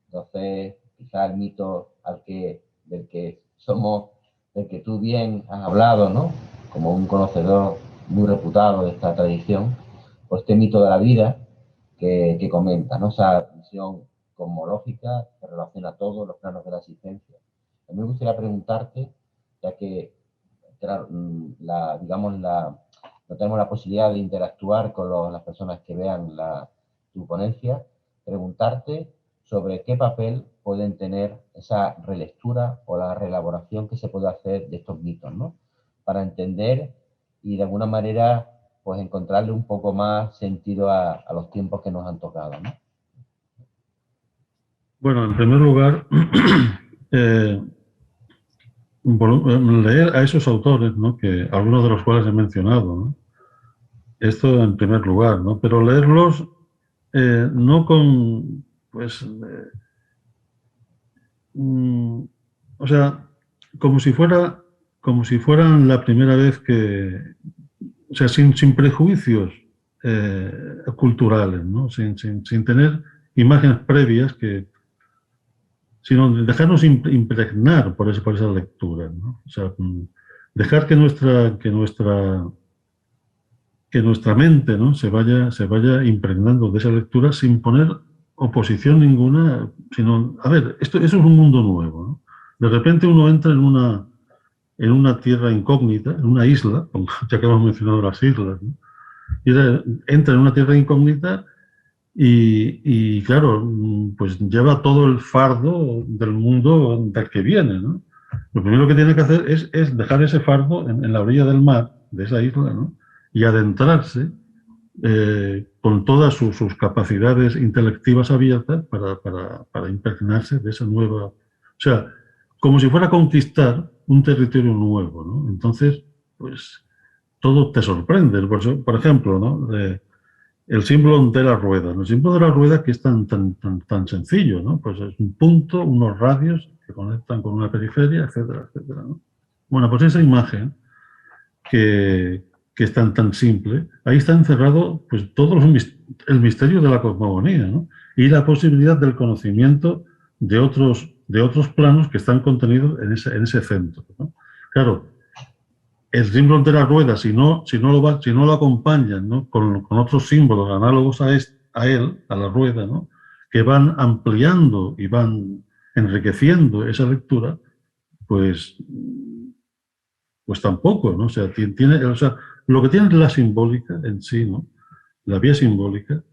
Speaker 1: Entonces, quizá el mito del que tú bien has hablado, ¿no? Como un conocedor muy reputado de esta tradición, pues este mito de la vida que comenta, ¿no? Esa visión cosmológica que relaciona todos los planos de la existencia. A mí me gustaría preguntarte, ya que no tenemos la posibilidad de interactuar con las personas que vean tu ponencia, preguntarte sobre qué papel pueden tener esa relectura o la reelaboración que se puede hacer de estos mitos, ¿no? Para entender y de alguna manera pues encontrarle un poco más sentido a los tiempos que nos han tocado, ¿no?
Speaker 2: Bueno, en primer lugar, leer a esos autores, ¿no? Que algunos de los cuales he mencionado, ¿no? Esto en primer lugar, ¿no? Pero leerlos no con, pues, o sea, como si fueran la primera vez o sea, sin prejuicios culturales, ¿no? Sin tener imágenes previas sino dejarnos impregnar por esa lectura, ¿no? O sea, dejar que nuestra mente, ¿no? se vaya impregnando de esa lectura sin poner oposición ninguna, sino, a ver, eso es un mundo nuevo, ¿no? De repente uno entra en una tierra incógnita, en una isla, ya que hemos mencionado las islas, ¿no? Y entra en una tierra incógnita y claro, pues lleva todo el fardo del mundo del que viene, ¿no? Lo primero que tiene que hacer es dejar ese fardo en la orilla del mar, de esa isla, ¿no? Y adentrarse con todas sus capacidades intelectivas abiertas para impregnarse de esa nueva... O sea, como si fuera a conquistar un territorio nuevo, ¿no? Entonces, pues todo te sorprende. Por ejemplo, ¿no? El símbolo de la rueda. El símbolo de la rueda que es tan sencillo, ¿no? Pues es un punto, unos radios que conectan con una periferia, etcétera, etcétera, ¿no? Bueno, pues esa imagen que es tan simple, ahí está encerrado pues todo el misterio de la cosmogonía, ¿no? Y la posibilidad del conocimiento de otros planos que están contenidos en ese centro, ¿no? Claro, el símbolo de la rueda, si no lo acompañan, ¿no?, con otros símbolos análogos a él, a la rueda, ¿no?, que van ampliando y van enriqueciendo esa lectura, pues, pues tampoco, ¿no? O sea, lo que tiene la simbólica en sí, ¿no?, la vía simbólica,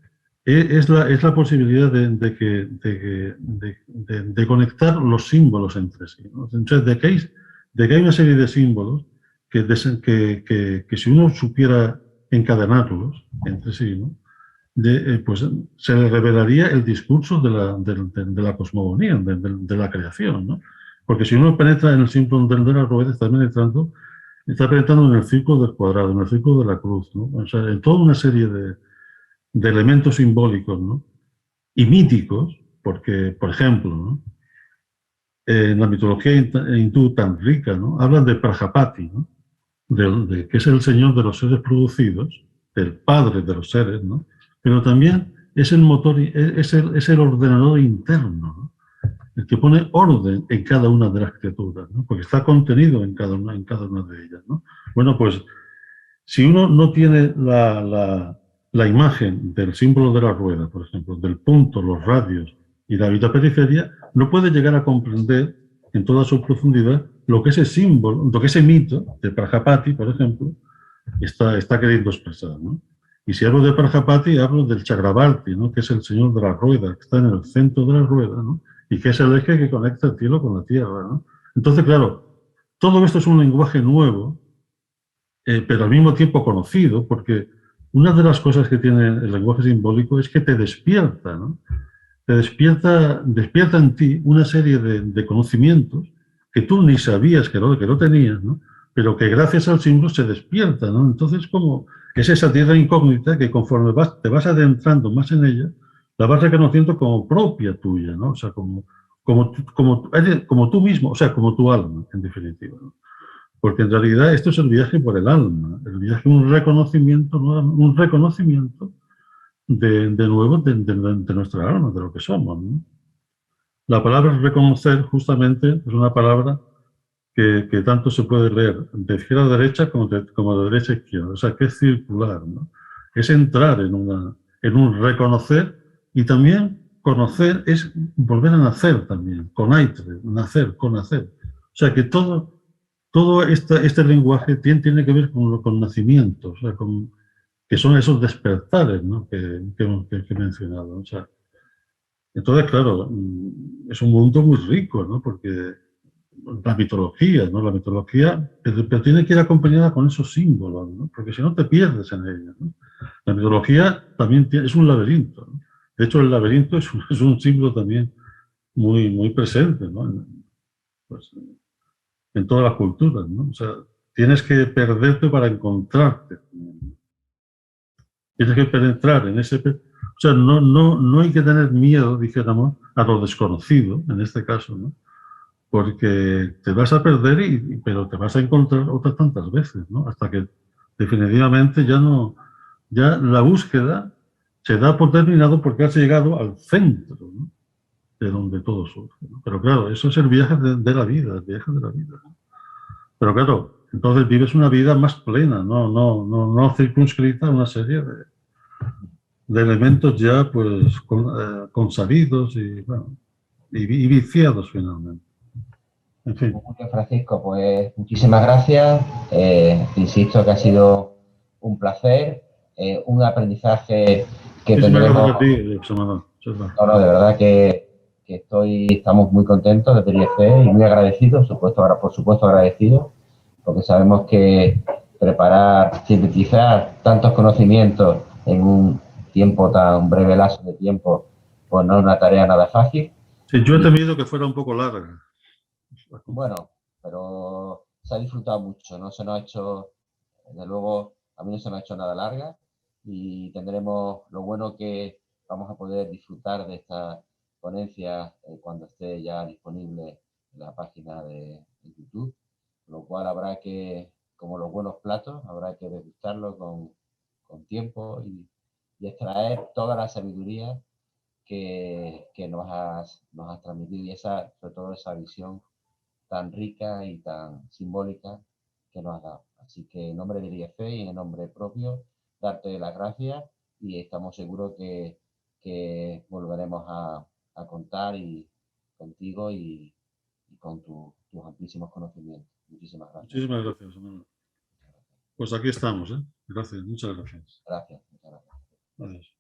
Speaker 2: es la posibilidad de conectar los símbolos entre sí, ¿no? Entonces, de que hay una serie de símbolos que si uno supiera encadenarlos entre sí, ¿no?, pues se le revelaría el discurso de la cosmogonía, de la creación, ¿no? Porque si uno penetra en el símbolo de la rueda, está penetrando en el círculo del cuadrado, en el círculo de la cruz, ¿no? O sea, en toda una serie de elementos simbólicos, ¿no?, y míticos, porque, por ejemplo, ¿no?, en la mitología hindú tan rica, ¿no?, hablan de Prajapati, ¿no?, que es el señor de los seres producidos, el padre de los seres, ¿no?, pero también es el motor, es el ordenador interno, ¿no?, el que pone orden en cada una de las criaturas, ¿no?, porque está contenido en cada una de ellas, ¿no? Bueno, pues si uno no tiene la imagen del símbolo de la rueda, por ejemplo, del punto, los radios y la vida periferia, no puede llegar a comprender en toda su profundidad lo que ese símbolo, lo que ese mito de Prajapati, por ejemplo, está queriendo expresar, ¿no? Y si hablo de Prajapati, hablo del Chakravarti, ¿no?, que es el señor de la rueda, que está en el centro de la rueda, ¿no?, y que es el eje que conecta el cielo con la tierra, ¿no? Entonces, claro, todo esto es un lenguaje nuevo, pero al mismo tiempo conocido, porque una de las cosas que tiene el lenguaje simbólico es que te despierta, ¿no? Despierta en ti una serie de conocimientos que tú ni sabías que no tenías, ¿no?, pero que gracias al símbolo se despierta, ¿no? Entonces, como es esa tierra incógnita que conforme te vas adentrando más en ella, la vas reconociendo como propia tuya, ¿no? O sea, como tú mismo, o sea, como tu alma, en definitiva, ¿no? Porque en realidad esto es el viaje por el alma, el viaje, un reconocimiento de nuevo de nuestra alma, de lo que somos, ¿no? La palabra reconocer justamente es una palabra que tanto se puede leer de izquierda a derecha como de derecha a izquierda, o sea, que es circular, ¿no? Es entrar en un reconocer, y también conocer es volver a nacer también, conaitre, nacer, conacer. O sea, que todo este lenguaje tiene que ver con nacimientos, o sea, que son esos despertares, ¿no?, que he mencionado. O sea, entonces, claro, es un mundo muy rico, ¿no?, porque la mitología, ¿no?, la mitología, pero tiene que ir acompañada con esos símbolos, ¿no?, porque si no te pierdes en ella, ¿no? La mitología también es un laberinto, ¿no? De hecho, el laberinto es un símbolo también muy presente, ¿no?, pues, en todas las culturas, ¿no? O sea, tienes que perderte para encontrarte. Tienes que penetrar en ese... O sea, no hay que tener miedo, dijéramos, a lo desconocido, en este caso, ¿no? Porque te vas a perder, pero te vas a encontrar otras tantas veces, ¿no? Hasta que definitivamente ya la búsqueda se da por terminado porque has llegado al centro, ¿no?, de donde todo surge, ¿no? Pero claro, eso es el viaje de la vida, el viaje de la vida, ¿no? Pero claro, entonces vives una vida más plena, no circunscrita a una serie de elementos ya pues consabidos y, bueno, y viciados finalmente. En fin.
Speaker 1: Muy bien, Francisco, pues muchísimas gracias. Insisto que ha sido un placer, un aprendizaje que
Speaker 2: Muchísimas
Speaker 1: tendremos.
Speaker 2: gracias a ti, José Manuel.
Speaker 1: No, de verdad que estamos muy contentos de TRIEC y muy agradecidos, por supuesto agradecidos, porque sabemos que preparar, sintetizar tantos conocimientos en un tiempo tan breve lapso de tiempo, pues no es una tarea nada fácil.
Speaker 2: Sí, yo he temido que fuera un poco larga.
Speaker 1: Bueno, pero se ha disfrutado mucho, no se nos ha hecho, desde luego, a mí no se me ha hecho nada larga, y tendremos lo bueno que vamos a poder disfrutar de esta ponencia cuando esté ya disponible en la página de YouTube, lo cual habrá que, como los buenos platos, habrá que degustarlo con tiempo y extraer toda la sabiduría que nos has transmitido, y sobre todo esa visión tan rica y tan simbólica que nos has dado. Así que en nombre del IEF y en nombre propio, darte las gracias y estamos seguros que volveremos a contar contigo y con tus amplísimos conocimientos. Muchísimas gracias.
Speaker 2: Muchísimas gracias, Manuel. Pues aquí estamos, ¿eh? Gracias, muchas gracias.
Speaker 1: Gracias, muchas gracias.
Speaker 2: Adiós.